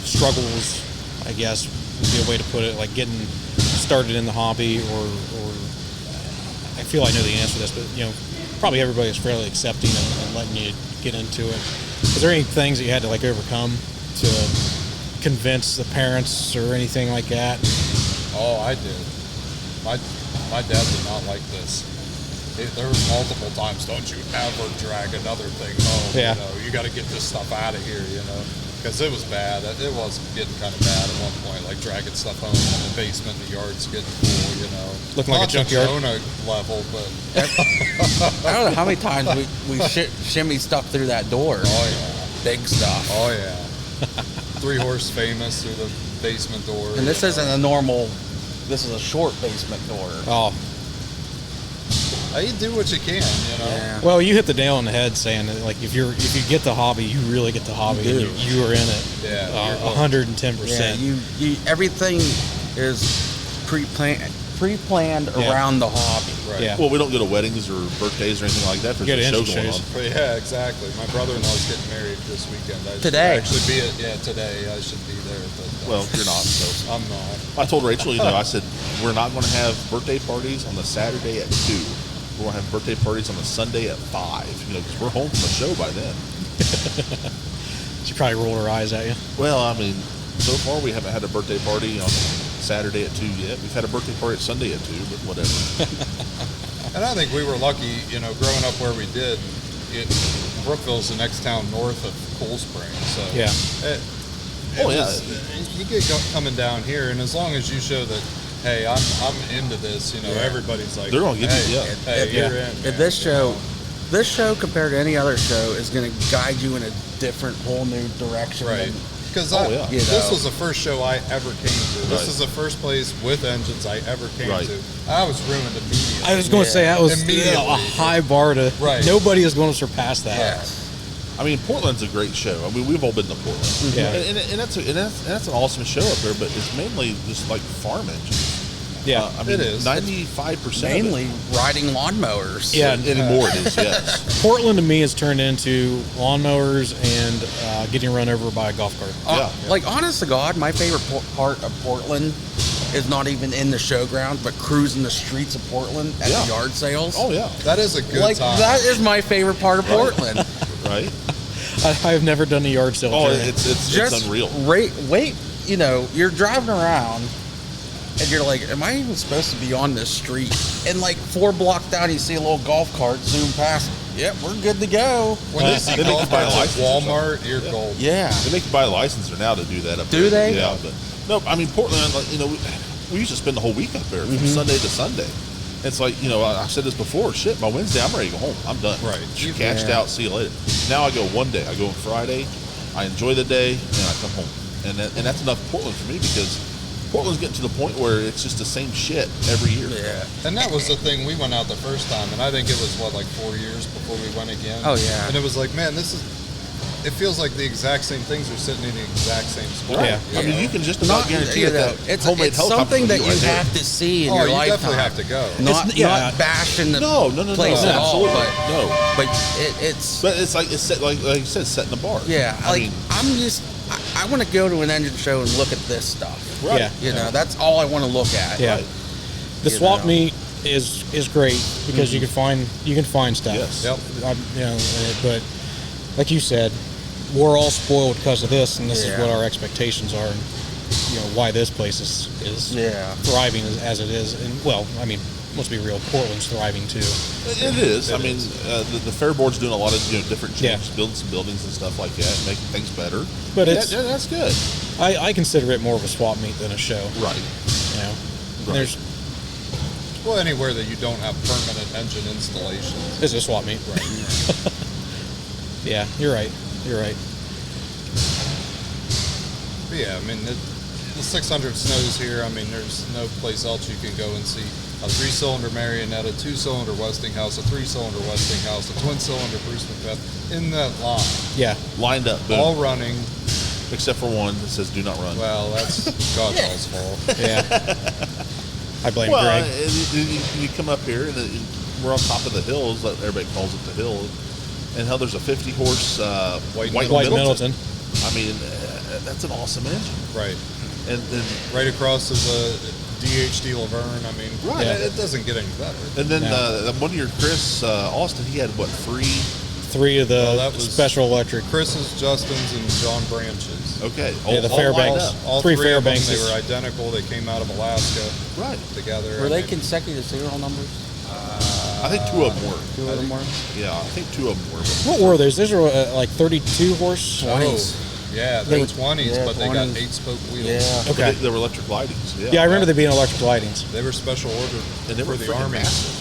struggles, I guess would be a way to put it, like getting started in the hobby, or I feel I know the answer to this, but probably everybody is fairly accepting and letting you get into it. Is there any things that you had to like overcome to convince the parents or anything like that? Oh, I did. My dad did not like this. There was multiple times, don't you ever drag another thing home. Yeah. You got to get this stuff out of here, because it was bad. It was getting kind of bad at one point, like dragging stuff home in the basement, the yard's getting full, Looking like a Not to junkyard. Jonah level, but I don't know how many times we shimmy stuff through that door. oh yeah, Big stuff. oh yeah. 3-horse famous through the basement door. And this isn't a normal... This is a short basement door. Oh, You do what you can, Yeah. well, you hit the nail on the head saying that, like, if you get the hobby, you really get the hobby. You And do. you are in it. Yeah, you're hooked. 110%. Yeah, everything is pre-planned Yeah. around the hobby. Right. Yeah. Well, we don't go to weddings or birthdays or anything like that. There's Go to a show engine going shows. on. But yeah, exactly. My brother-in-law's getting married this weekend. I Today. should actually be today. I should be there. But, Well, you're not. So I'm not. I told Rachel, I said we're not going to have birthday parties on the Saturday at 2. We're going to have birthday parties on the Sunday at 5. Because we're home from the show by then. She probably rolled her eyes at you. Well, I mean, so far we haven't had a birthday party on Saturday at 2 yet. We've had a birthday party at Sunday at 2, but whatever. And I think we were lucky, growing up where we did. Brookville's the next town north of Coolspring, so Yeah. you get coming down here, and as long as you show that, hey, I'm into this, everybody's like, They're gonna give you- hey, yeah. hey, you're in. If man, this show compared to any other show is going to guide you in a different, whole new direction. right? than- Because yeah. this was the first show I ever came to. This Right. is the first place with engines I ever came Right. to. I was ruined immediately. I was going to say that was Immediately. a high bar to. Right. Nobody is going to surpass that. Yes. I mean, Portland's a great show. I mean, we've all been to Portland. Yeah. And that's an awesome show up there, but it's mainly just like farm engines. Yeah. I mean, It is. 95% Mainly riding lawnmowers. Yeah. anymore it is, yes. Portland to me has turned into lawnmowers and getting run over by a golf cart. Yeah. Like, honest to God, my favorite part of Portland is not even in the showground, but cruising the streets of Portland at Yeah. the yard sales. Oh, yeah. That is a good Like, time. that is my favorite part of Portland. Right? I've never done a yard sale. Oh, journey. it's unreal. Wait, you're driving around and you're like, am I even supposed to be on this street? And like 4 blocks down, you see a little golf cart zoom past. Yep, we're good to go. When you see They make golf you buy a carts at license or Walmart, you're gold. Yeah. They make you buy a licenser now to do that up Do there. they? Yeah, but no, I mean Portland. We used to spend the whole week up there from Sunday to Sunday. It's like I said this before. Shit, by Wednesday I'm ready to go home. I'm done. Right. Cashed Yeah. out. See you later. Now I go one day. I go on Friday. I enjoy the day and I come home. And that's enough Portland for me because Portland's getting to the point where it's just the same shit every year. Yeah. And that was the thing. We went out the first time, and I think it was, like 4 years before we went again. Oh, yeah. And it was like, man, it feels like the exact same things are sitting in the exact same spot. Yeah. I mean, you can just about guarantee that it's homemade helicopter something that review you right there. have to see in Oh, your you lifetime. definitely have to go. Not bashing the No, place at all, absolutely. but No. but it's But it's like it's set, like you said, setting the bar. yeah. I Like mean, I want to go to an engine show and look at this stuff. right. Yeah. That's all I want to look at. Yeah. Right. The You swap know. meet is great because you can find stuff. Yes. Yep. But like you said, we're all spoiled because of this, and this is Yeah. what our expectations are, and why this place is Yeah. thriving as it is. And well, I mean, let's be real, Portland's thriving too. It is. I mean, the fair board's doing a lot of different Yeah. changes, building some buildings and stuff like that, making things better. But it's that's good. I consider it more of a swap meet than a show. Right. Right. There's Well, anywhere that you don't have permanent engine installations. it's a swap meet. Right. Yeah, you're right. You're right. But yeah, I mean, the 600 snows here. I mean, there's no place else you can go and see a 3-cylinder Marionette, a 2-cylinder Westinghouse, a 3-cylinder Westinghouse, a twin-cylinder Bruce Macbeth in that line, Yeah. Lined up, boom. all running. Except for one that says "Do not run." Well, that's Godfall's fault. Yeah. I blame Well, Greg. you come up here and we're on top of the hills. Like everybody calls it the hill. And hell, there's a 50-horse White White Middleton. Middleton. I mean, that's an awesome engine. Right. And Right across is a DHD Laverne. I mean, Right. it doesn't get any better. then No. one of your Chris Austin, he had what 3? 3 of the Well, that was- Special Electric. Chris's, Justin's, and John Branch's. Okay, Yeah, the all Fairbanks. lined up. All 3 three of them, Fairbanks. they were identical. They came out of Alaska Right. together. Were I they mean, consecutive serial numbers? I think 2 of them were. 2 of them were. Yeah, I think 2 of them were. But What were those? Those were like 32 horse. 20s. Yeah, they were They- 20s, yeah, but they got 20s. 8-spoke wheels. Yeah. Okay. they were electric lightings. Yeah, I remember there being electric lightings. They were special ordered And they were for the freaking Army. massive.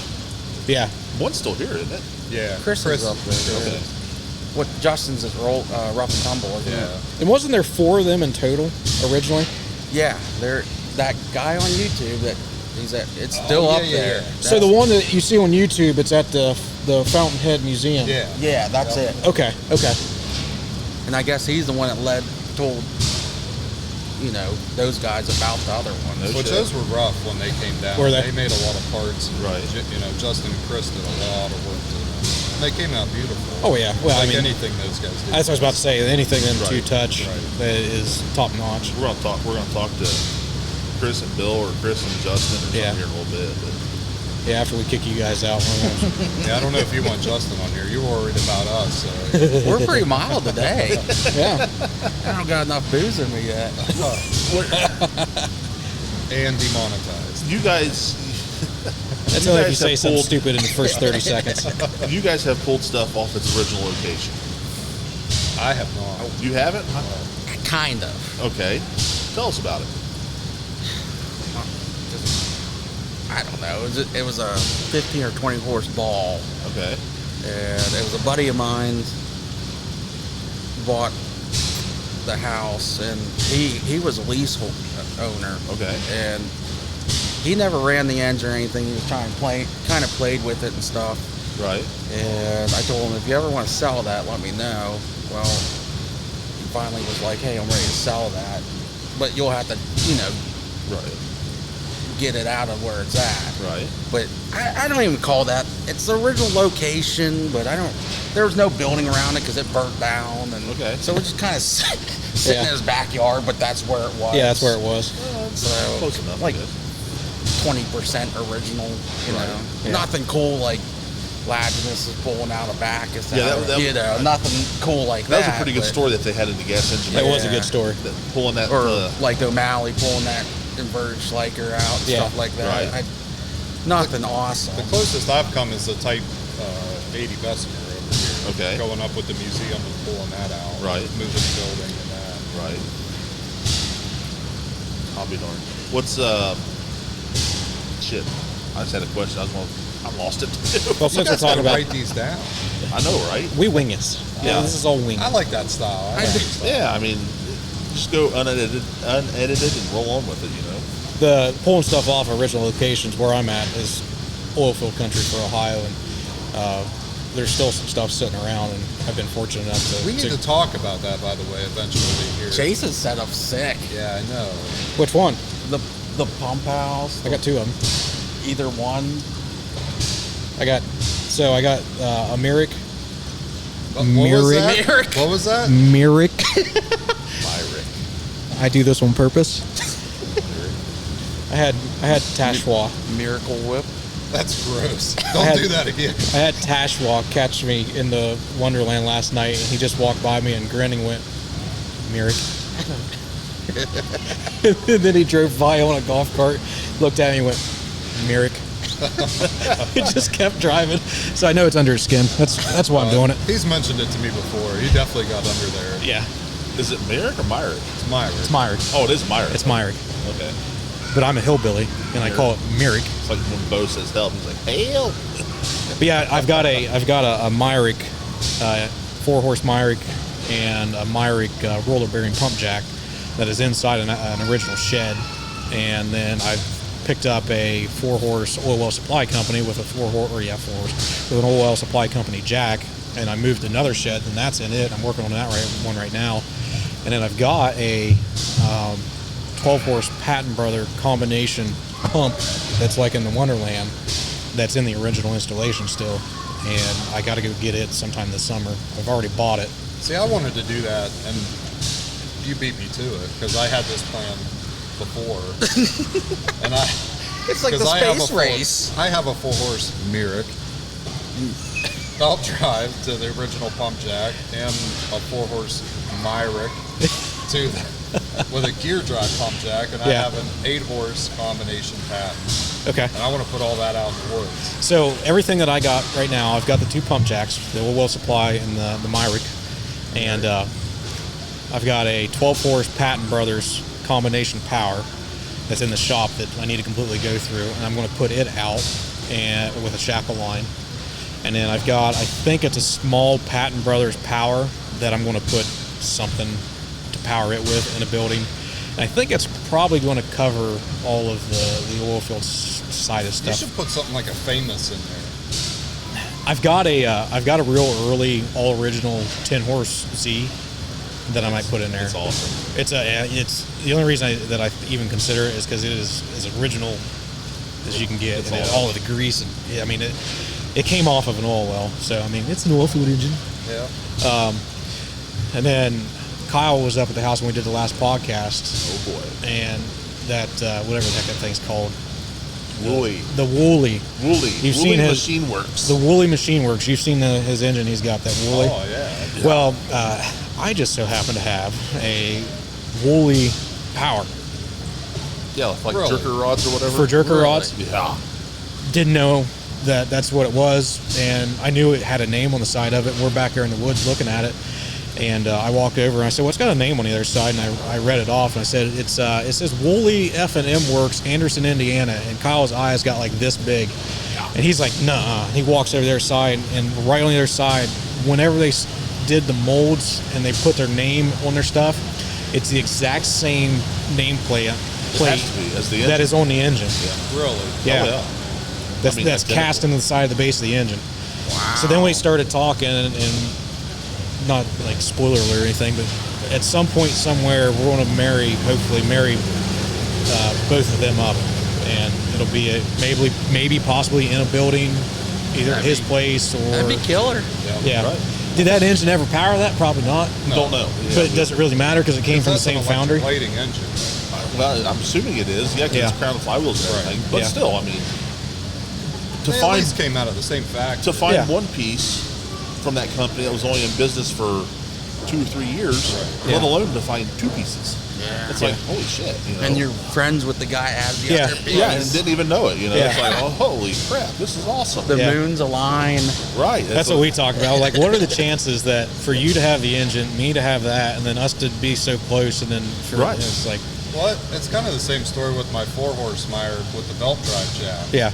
Yeah. One's still here, isn't it? Yeah, Chris is up there. Okay. What Justin's is rough and tumble, isn't Yeah. it? And wasn't there 4 of them in total originally? Yeah, they're that guy on YouTube that it's still yeah, up yeah, there. yeah. So the one that you see on YouTube, it's at the Fountainhead Museum. Yeah. Yeah, that's Yep. it. Okay. Okay. And I guess he's the one that told those guys about the other ones. No Which shit. those were rough when they came down. Were they? They made a lot of parts. And, Right. Justin and Chris did a lot of work to them. And they came out beautiful. Oh yeah. Well, like I mean, anything those guys did. that's what I was about to say. Anything in Right, two touch right. that is top notch. We're gonna talk to Chris and Bill, or Chris and Justin, or something Yeah. here in a little bit. But Yeah, after we kick you guys out. Yeah, I don't know if you want Justin on here. You were worried about us. We're pretty mild today. Yeah. I don't got enough booze in me yet. And demonetized. you guys, That's you only if you guys say have something pulled- stupid in the first 30 seconds. you guys have pulled stuff off its original location. I have not. You haven't? Kind of. Okay. Tell us about it. I don't know. It was a 15 or 20 horse ball, Okay. and it was a buddy of mine bought the house, and he was a leasehold owner. Okay. And he never ran the engine or anything. He was kind of played with it and stuff. Right. And I told him, if you ever want to sell that, let me know. Well, he finally was like, hey, I'm ready to sell that, but you'll have to, Right. get it out of where it's at. Right. But I don't even call that. It's the original location, but there was no building around it because it burnt down. And Okay. so we're just kind of sitting in his backyard, but that's where it was. Yeah, that's where it was. So, Close enough. like I guess. 20% original, Right. Yeah. Nothing cool like Latinus is pulling out a back. Yeah, that- nothing cool like That that. was a pretty good but- story that they had in the gas engine. It maker. was a good story. Pulling that. Or like O'Malley pulling that inverted Schleicher out, Yeah. stuff like that. Right. Nothing awesome. The closest I've come is the Type 80 Bessemer over here. Okay. Going up with the museum and pulling that out. Right. Moving the building and that. Right. I'll be darned. What's shit? I just had a question. I lost it. Well, You since we're guys talking gotta about, write these down. I know, right? we wing it. Yeah. This is all wing. I like that style. I like that style. Yeah, I mean, just go unedited and roll on with it. The pulling stuff off original locations where I'm at is oil field country for Ohio, and there's still some stuff sitting around, and I've been fortunate enough to. We need to talk about that, by the way, eventually here. Jason's set up sick. Yeah, I know. Which one? The pump house. I got two of them. Either one. I got a Myrick. What was that? Merrick. What was that? Myrick. Myrick. I do this on purpose. I had Tashwa. Miracle Whip. That's gross. Don't do that again. I had Tashwa catch me in the Wonderland last night, and he just walked by me and grinned and went, Myrick. And then he drove by on a golf cart, looked at me and went, Myrick. He just kept driving. So I know it's under his skin. That's why I'm doing it. He's mentioned it to me before. He definitely got under there. Yeah. Is it Myrick or Myrick? It's Myrick. It's Myrick. Oh, it is Myrick. It's Myrick. Okay. But I'm a hillbilly, and I call it Myrick. It's like when Bo says help, he's like, help. But yeah, I've got a Myrick, 4-horse Myrick, and a Myrick roller bearing pump jack that is inside an original shed, and then I've picked up a 4-horse oil well supply company with with an oil well supply company jack, and I moved another shed, and that's in it. I'm working on that one right now, and then I've got a 12-horse Patton Brother combination pump that's like in the Wonderland, that's in the original installation still, and I got to go get it sometime this summer. I've already bought it. See, I wanted to do that, and you beat me to it because I had this plan before, and It's like the space race. I have a 4-horse Myrick. I'll drive to the original pump jack and a 4-horse Myrick with a gear drive pump jack, and I Yeah. have an 8-horse combination Patton. Okay. And I want to put all that out in the woods. So everything that I got right now, I've got the 2 pump jacks, the oil well supply and the Myrick, and I've got a 12-horse Patton Brothers combination power that's in the shop that I need to completely go through, and I'm going to put it out and with a shackle line. And then I've got, I think it's a small Patton Brothers power that I'm going to put something to power it with in a building. And I think it's probably going to cover all of the oil field side of You stuff. should put something like a Famous in there. I've got a real early all original 10-horse Z that I might put in there. It's awesome. It's the only reason that I even consider it is because it is as original as you can get. It's And awesome. all of the grease and I mean it came off of an oil well, so I mean it's an oil filled engine. Yeah. And then Kyle was up at the house when we did the last podcast, Oh boy. and that whatever the heck that thing's called, Woolly. the Woolly. Woolly. You've Woolly seen his Machine Works. the Woolly Machine Works. You've seen his engine. He's got that Woolly. Oh yeah. Well, I just so happen to have a Woolly Power Yeah, like Really? jerker rods or whatever. for jerker Really? rods. Yeah. Didn't know that that's what it was, and I knew it had a name on the side of it. We're back there in the woods looking at it, and I walked over and I said, "What's got a name on the other side?" And I read it off, and I said, "It says Woolly F&M Works, Anderson, Indiana." And Kyle's eyes got like this big, and he's like, "Nuh-uh." He walks over their side, and right on the other side, whenever they did the molds and they put their name on their stuff, it's the exact same nameplate It has to be, as the engine. that is on the engine. Really? Yeah. Oh, yeah. That's, I mean, that's identical. cast into the side of the base of the engine. Wow. So then we started talking, and not like spoiler alert or anything, but at some point somewhere we're going to hopefully marry both of them up, and it'll be maybe possibly in a building, either at his place or That'd be killer. yeah. Right. Did that engine ever power that? Probably not. Don't know. But does it really matter because it came from the That's same an foundry? electroplating engine. Well, I'm assuming it is. Yeah, because Yeah. it's crown and flywheels and Right. everything. But Yeah. still, I mean, to They at find least came out of the same factory. to find Yeah. one piece from that company that was only in business for 2 or 3 years, Yeah. let alone to find 2 pieces. Yeah. It's like, holy shit. You know? And you're friends with the guy as the Yeah. other piece. yeah, and didn't even know it. You know, Yeah. it's like, oh, holy crap, this is awesome. The Yeah. moons align. right. That's what we talk about. Like, what are the chances that for you to have the engine, me to have that, and then us to be so close, and then for Right. it's like, Well, it's kind of the same story with my 4-horse Meyer with the belt drive jack. yeah,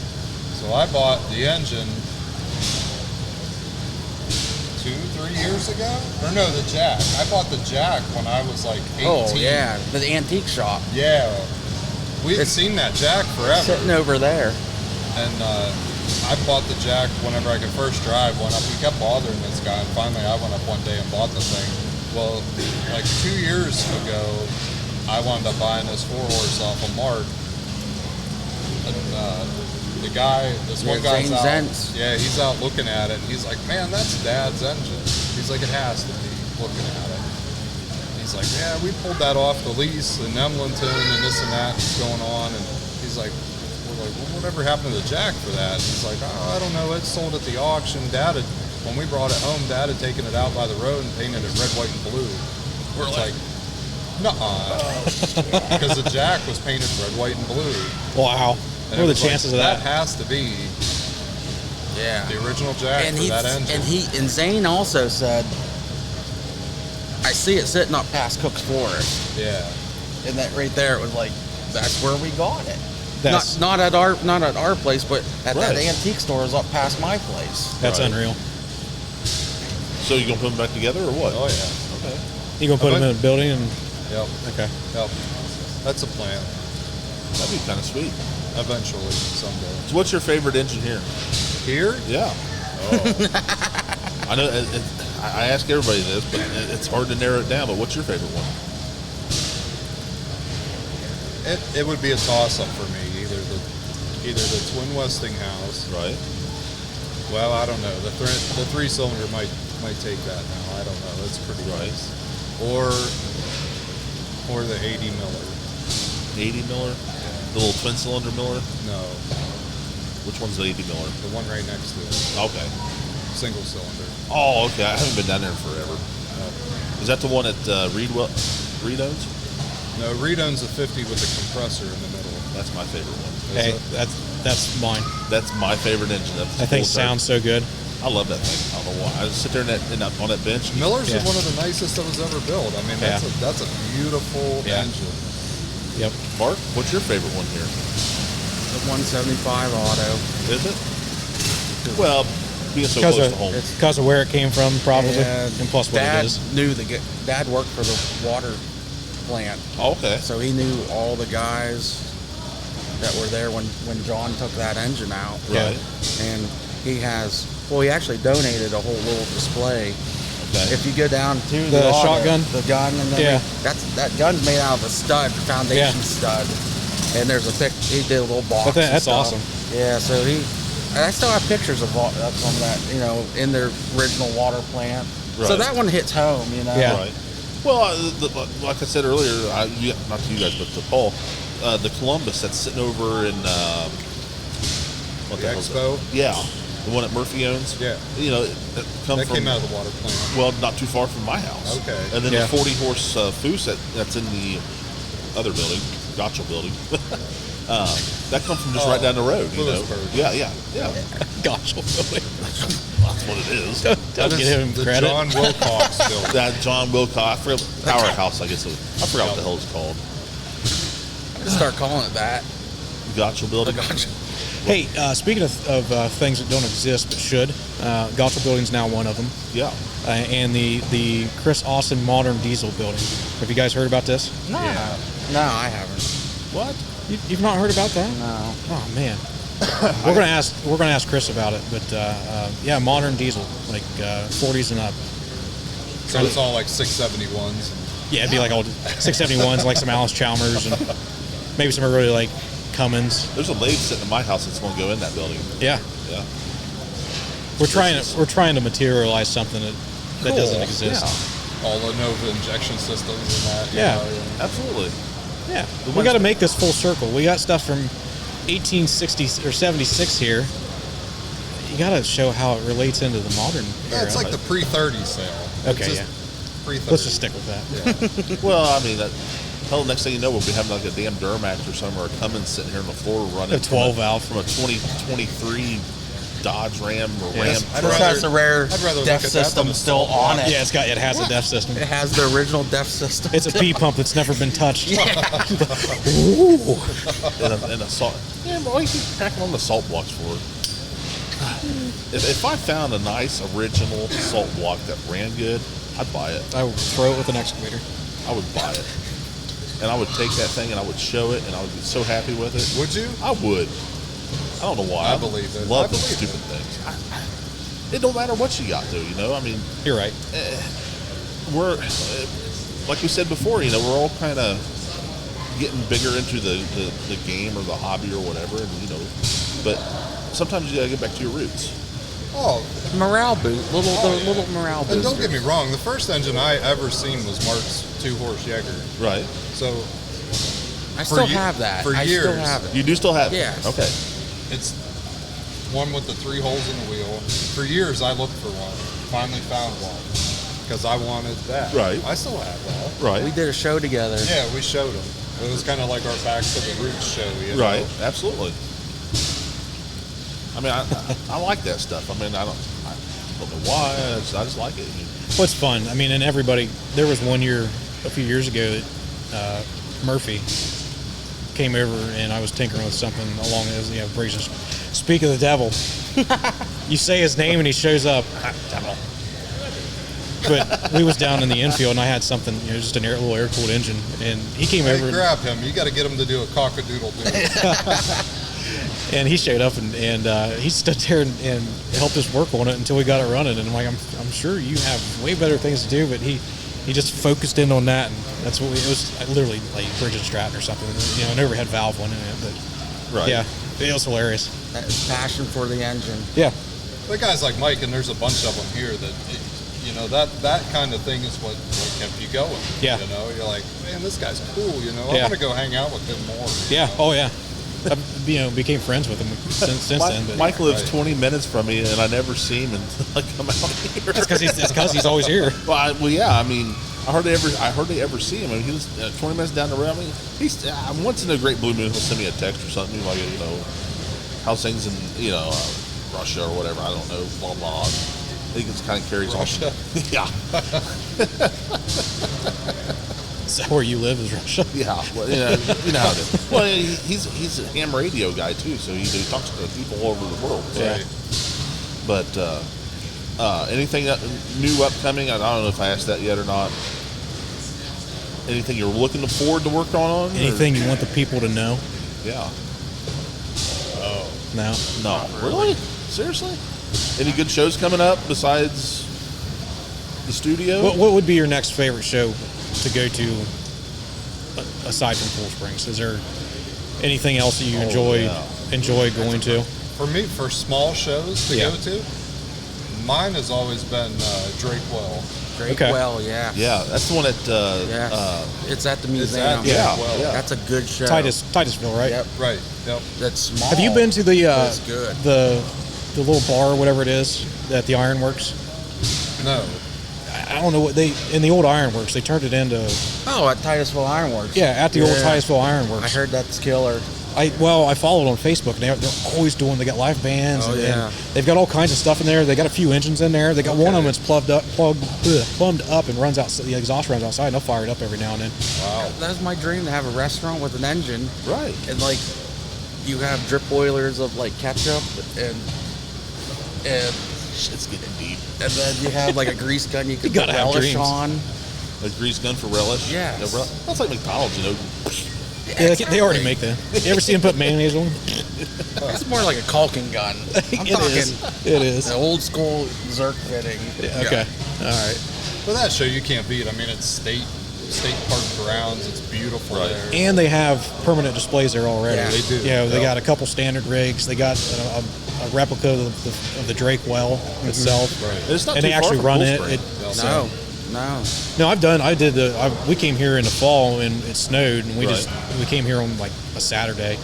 So I bought the engine 2-3 years ago? Or no, the jack. I bought the jack when I was like 18. Oh yeah, the antique shop Yeah. We've It's seen that jack forever. sitting over there. And I bought the jack whenever I could first drive. Went up, we kept bothering this guy, and finally I went up one day and bought the thing. Well, like 2 years ago, I wound up buying this 4-horse off of Mark. And the guy, this Yeah, one guy's Zane out. Zentz. Yeah, he's out looking at it, and he's like, "Man, that's Dad's engine." He's like, "It has to be." Looking at it. He's like, "Yeah, we pulled that off the lease in Emlenton, and this and that is going on." And he's like, "We're like, well, whatever happened to the jack for that?" He's like, "Oh, I don't know. It sold at the auction. Dad had, when we brought it home, Dad had taken it out by the road and painted it red, white, and blue." We're like, nuh-uh. Because the jack was painted red, white, and blue. wow. And What are it the was like, chances of that? That has to be Yeah. the original jack And for he that engine. and Zane also said, "I see it sitting up past Cook's Forest." Yeah. And that right there, it was like, that's where we got it. That's Not at our place, but at that Right. antique store is up past my place. that's Right. unreal. So you gonna put them back together or what? Oh yeah. Okay. You gonna put them in a building and Yep. okay. Yep. That's a plan. That'd be kind of sweet. Eventually, someday. So what's your favorite engine here? Here? Yeah. I know. I ask everybody this, but it's hard to narrow it down. But what's your favorite one? It would be a toss-up for me. Either the twin Westinghouse. Right. Well, I don't know. The 3-cylinder might take that now. I don't know. That's pretty Right. nice. Or the 80 Miller. 80 Miller, the little twin cylinder Miller. No, Which one's the 80 Miller? the one right next to it. Okay. Single cylinder. Oh, okay. I haven't been down there in forever. Is that the one at Reed owns? No, Reed owns the 50 with the compressor in the middle. That's my favorite one. Is Hey, it? that's mine. That's my favorite engine. That's That thing full turbo. sounds so good. I love that thing. I don't know why. I just sit there on that bench. Miller's Yeah. is one of the nicest that was ever built. I mean, Yeah. that's a beautiful Yeah. engine. Yep. Mark, what's your favorite one here? The 175 auto. Is it? Well, being so Because close to home. of where it came from, probably, and plus what Dad it is. Dad worked for the water plant, Oh, okay. so he knew all the guys that were there when John took that engine out. Yeah. Right. And he actually donated a whole little display Okay. If you go down to The auto, shotgun? the gun, and then Yeah. that gun's made out of a stud, foundation Yeah. stud. And there's a he did a little box. But and that's stuff. awesome. Yeah, so I still have pictures of some of that, in their original water plant. So Right. that one hits home, Yeah. Right. Well, like I said earlier, not to you guys, but to Paul, the Columbus that's sitting over in what The hell is it? Expo? Yeah, the one that Murphy owns. Yeah. That Came out of the water plant. Well, not too far from my house. Okay. And then Yeah. the 40-horse Foose that's in the other building, Gotcha building. That comes from just right down the road. Lewisburg. Yeah. Gosh, really. That's what it is. Don't That give is him the credit. John Wilcox building. That John Wilcox, Powerhouse, I guess. I forgot what the hell it's called. Just start calling it that. Gotcha building. Hey, speaking of things that don't exist but should, Gotcha Building's now one of them. Yeah. And the Chris Austin Modern Diesel Building. Have you guys heard about this? No. Yeah. No, I haven't. What? You've not heard about that? No. Oh man. We're gonna ask Chris about it, but yeah, modern diesel, like 40s and up. So it's all like 671s. Yeah, it'd be like old 671s, like some Alice Chalmers, and maybe some really like Cummins. There's a lathe sitting in my house that's going to go in that building. Yeah, Yeah. we're trying to materialize something that doesn't exist. All the Nova injection systems and that. Yeah. Absolutely. Yeah, we got to make this full circle. We got stuff from 1860 or 76 here. You got to show how it relates into the modern Yeah, era. it's like the pre-30 sale. Okay, It's yeah. Pre-30. Let's just stick with that. Well, I mean, next thing you know, we'll be having like a damn Duramax or something, or a Cummins sitting here on the floor running A 12 valve from a 2023 Dodge Ram or Yeah, Ram. that's- This rather- has the rare I'd rather look DEF at that than system a still salt on block. it. Yeah, it has a DEF system. It has the original DEF system. It's a P pump that's never been touched. and a salt. Yeah, but why you keep packing on the salt blocks for it? If I found a nice original salt block that ran good, I'd buy it. I would throw it with an excavator. I would buy it. And I would take that thing and I would show it and I would be so happy with it. Would you? I would. I don't know why. I believe it. Love I those believe stupid things. It don't matter what you got to, I mean, You're right. we're, like we said before, we're all kind of getting bigger into the game or the hobby or whatever, and but sometimes you gotta get back to your roots. Oh, Morale boost. Little morale boost. and don't get me wrong. The first engine I ever seen was Mark's 2-horse Jaeger. Right. So I still ye- have that. for I still years. have it. You do still have it? Yes. Okay. it's one with the 3 holes in the wheel. For years I looked for one. Finally found one because I wanted that. Right. I still have that. Right. We did a show together. Yeah, we showed them. It was kind of like our Back to the Roots show. Right. Absolutely. I mean, I like that stuff. I mean, I don't know why. I just like it. Well, it's fun. I mean, and everybody. There was one year, a few years ago, that Murphy came over and I was tinkering with something along those, braces. Speak of the devil. You say his name and he shows up. Devil. But we was down in the infield and I had something, just a little air-cooled engine, and he came Hey, over. grab him. You got to get him to do a cock-a-doodle-doo. And he showed up and he stood there and helped us work on it until we got it running. And I'm like, I'm sure you have way better things to do, but he just focused in on that, and that's what it was. Literally like Bridget Stratton or something, an overhead valve one in it. But Right. yeah, it was hilarious. That passion for the engine. Yeah, The guys like Mike, and there's a bunch of them here that, that kind of thing is what kept you going. Yeah. You're like, man, this guy's cool. I Yeah. want to go hang out with him more. yeah, oh yeah. I, became friends with him since then. But Mike lives Right. 20 minutes from me, and I never see him until I come out here. that's because he's always here. Well, yeah. I mean, I hardly ever see him. I mean, he was 20 minutes down the road. I mean, he's once in a great blue moon, he'll send me a text or something like, how's things in Russia or whatever. I don't know. Blah blah. I think it's kind of carries Russia? on. Yeah. Is that where you live? Is Russia? Yeah. Well, you know how it is. Well, he's a ham radio guy too, so he talks to people all over the world. So. Yeah. But anything new upcoming? I don't know if I asked that yet or not. Anything you're looking forward to work on? Anything you want the people to know? Yeah. No. No. Really? Seriously? Any good shows coming up besides the studio. What would be your next favorite show to go to aside from Cool Springs? Is there anything else that you enjoy going to? For me, for small shows to Yeah. go to, mine has always been Drakewell. Okay. Well, yeah. Yeah, that's the one at It's at the It's museum. at Yeah, Drakewell. yeah. That's a good show. Titusville, right? Yep. Right. Yep. That's small. Have you been to the That's good. the little bar or whatever it is at the Ironworks? No. I don't know what in the old Ironworks they turned it into. Oh, at Titusville Ironworks. Yeah, at the old Titusville Ironworks. I heard that's killer. I followed on Facebook, and they're always doing. They got live bands, Oh, and yeah. they've got all kinds of stuff in there. They got a few engines in there. They got one of them that's plumbed up and runs out. The exhaust runs outside, and they'll fire it up every now and then. Wow. That's my dream, to have a restaurant with an engine. right. And like, you have drip boilers of like ketchup and Shit's getting deep. then you have like a grease gun you can You gotta put have relish dreams. on. A grease gun for relish. Yes. Yeah, that's like McDonald's, you know. Yeah, they already make that. You ever see them put mayonnaise on? It's more like a caulking gun. I'm It talking is. It is. the old school Zerk fitting. Yeah, okay. All right. But that show you can't beat. I mean, it's state park grounds. It's beautiful Right. there. And they have permanent displays there already. Yeah, they do. Yeah, they Yeah. got a couple standard rigs. They got a replica of the Drake well itself. Right. And it's not And too they far actually from run Cool it. Spring. No, no. No, we came here in the fall and it snowed, and we Right. we came here on like a Saturday,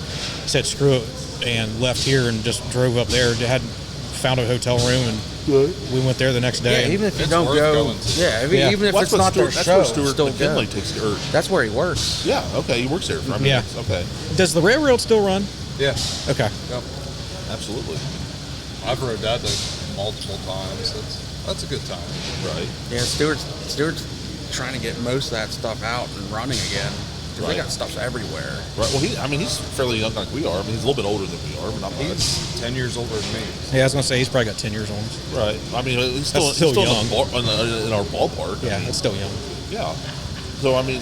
said screw it, and left here and just drove up there. Found a hotel room, and we went there the next Yeah, day. even if you It's don't worth go. going to. Yeah, Yeah. even if Well, it's not their that's show, where Stuart still McKinley good. takes. That's where he works. Yeah, okay, he works there. I mean, Yeah. Okay, Does the railroad still run? Yeah. Okay. Yep. absolutely. I've rode that there multiple times. That's a good time. Right. Yeah, Stewart's trying to get most of that stuff out and running again. 'Cause Right. they got stuff everywhere. Right. Well, he's fairly young like we are. I mean, he's a little bit older than we are, but not much. He's 10 years older than me. Yeah, I was gonna say he's probably got 10 years on us. Right. I mean, he's That's still young. in our ballpark. I Yeah, mean, it's still young. yeah. So I mean,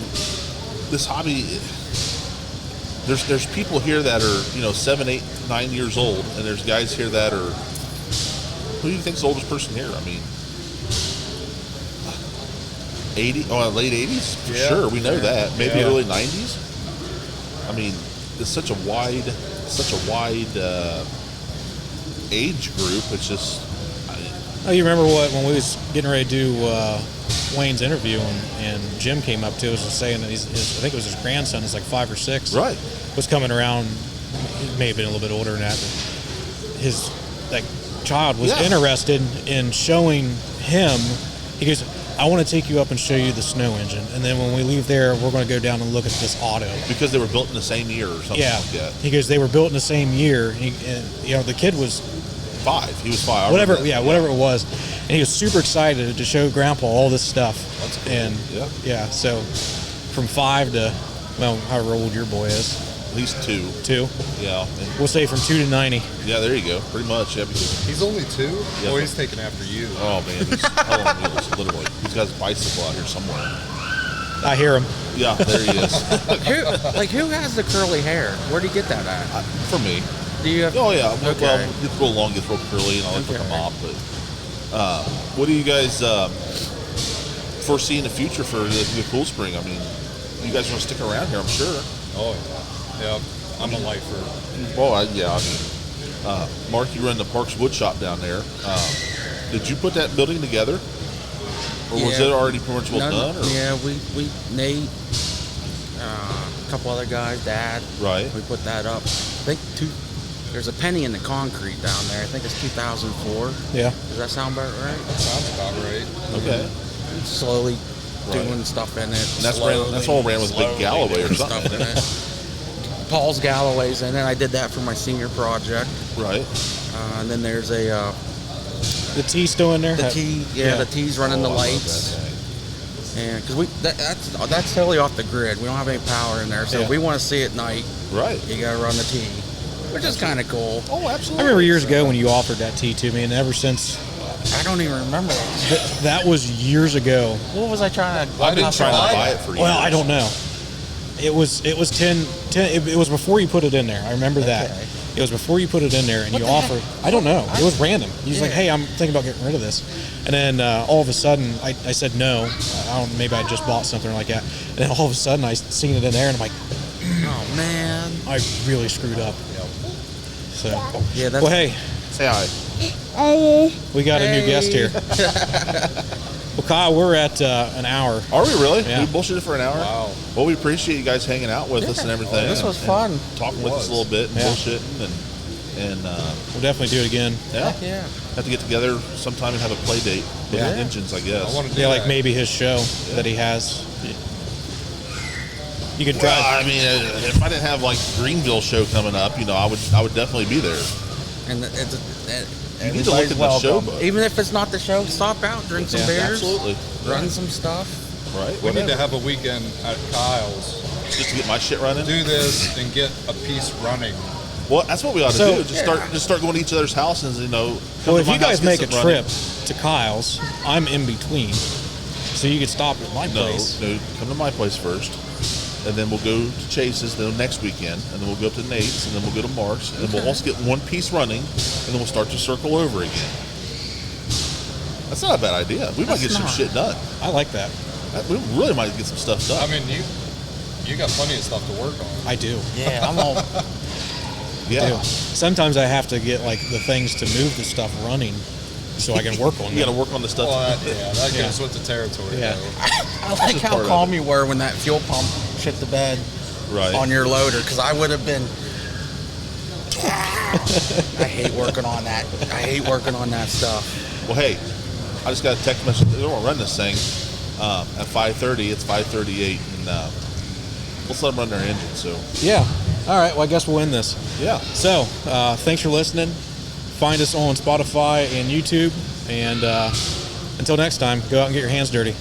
this hobby. There's people here that are 7, 8, 9 years old, and there's guys here that are. Who do you think's the oldest person here? I mean, 80, late 80s for Yeah. sure. We know that. Maybe Yeah. early 90s. I mean, it's such a wide age group. It's just. Oh, you remember when we was getting ready to do Wayne's interview, and Jim came up to us and saying that I think it was his grandson, is like 5 or 6, Right. was coming around. He may have been a little bit older than that, but his child was Yeah. interested in showing him. He goes, I want to take you up and show you the snow engine, and then when we leave there, we're going to go down and look at this auto. Because they were built in the same year or something Yeah, like that. he goes, they were built in the same year. And the kid was 5. He was 5. I whatever remember that. it was, and he was super excited to show Grandpa all this stuff. That's cool. And Yeah. so from 5 to, well, however old your boy is, At least 2. 2, Yeah. And- we'll say from 2 to 90. yeah, there you go. Pretty much. Yeah, because, He's only 2? Yeah. Boy, he's taking after you. oh, man, he's hell on wheels, literally. He's got his bicycle out here somewhere. I hear him. Yeah, there he is. Who has the curly hair? Where do you get that at? For me. Do you have? Oh, yeah. Okay. Well, gets real long, gets real curly, and all that like a Okay. mop. But what do you guys foresee in the future for the Cool Spring? I mean, you guys want to stick around here, I'm sure. Oh, yeah. Yep. I'm a lifer. Well, I mean, Mark, you run the Parks Wood Shop down there. Did you put that building together? Or was Yeah. it already pretty much well done? Or? Yeah, we Nate, a couple other guys, Dad. Right. We put that up. I think there's a penny in the concrete down there. I think it's 2004. Yeah. Does that sound about right? Sounds about right. Okay. Slowly Right. doing stuff in it. And that's all ran with Big Galloway or Stuff something. in it. Paul's Galloway's in it. I did that for my senior project. Right. And then there's a The T still in there? the T. Yeah, the T's running the Oh, I love lights. that thing. And because that's totally off the grid. We don't have any power in there, so Yeah. if we want to see at night, Right. you got to run the T, which is kind of cool. Oh, I absolutely. remember years ago when you offered that T to me, and ever since, I don't even remember. that was years ago. What was I trying to? I've been didn't trying to try buy it. it for years. Well, I don't know. It was 10. It was before you put it in there. I remember that. Okay. It was before you put it in there and you offered. I don't know. It was random. He was like, "Hey, I'm thinking about getting rid of this," and then all of a sudden, I said no. I don't. Maybe I just bought something like that, and then all of a sudden, I seen it in there, and I'm like, Oh man. I really screwed up. So, Yeah, that's well, hey, Say hi. we got a new guest here. Well, Kyle, we're at an hour. Are we really? Yeah. We bullshitted for an hour? Wow. Well, we appreciate you guys hanging out with us and everything. This was and fun. Talking It with us a was. little bit and Yeah. bullshitting and We'll definitely do it again. yeah. Yeah. Have to get together sometime and have a play date with Yeah. the engines, I guess. I want to do Yeah, like that. maybe his show that he has. You could Well, drive. I mean, if I didn't have like Greenville show coming up, I would definitely be there. And You need to look at the show book. even if it's not the show, stop out, drink some Yeah, beers, Absolutely. run some stuff. Right. We need to whatever. have a weekend at Kyle's. Just to get my shit running. Do this and get a piece running. Well, that's what we ought to So- do. Just start going to each other's houses. Come Well, to if my you guys house, make a get some running. trip to Kyle's, I'm in between, so you could stop at my place. No, come to my place first, and then we'll go to Chase's the next weekend, and then we'll go up to Nate's, and then we'll go to Mark's, and then we'll also get one piece running, and then we'll start to circle over again. That's not a bad idea. We might That's get some not. shit done. I like that. We really might get some stuff done. I mean, you got plenty of stuff to work on. I do. Yeah, I'm all. yeah. do. Sometimes I have to get like the things to move the stuff running, so I can work on You got to it. work on the stuff. Well, that Yeah. goes with the territory. Yeah. though. I like just how part of calm it. you were when that fuel pump shit the bed right. on your loader, because I would have been. I hate working on that. I hate working on that stuff. Well, hey, I just got a text message. They don't run this thing at 5:30. It's 5:38, and let's let them run their engine. So Yeah. All right. Well, I guess we'll end this. yeah. So, thanks for listening. Find us on Spotify and YouTube, and until next time, go out and get your hands dirty.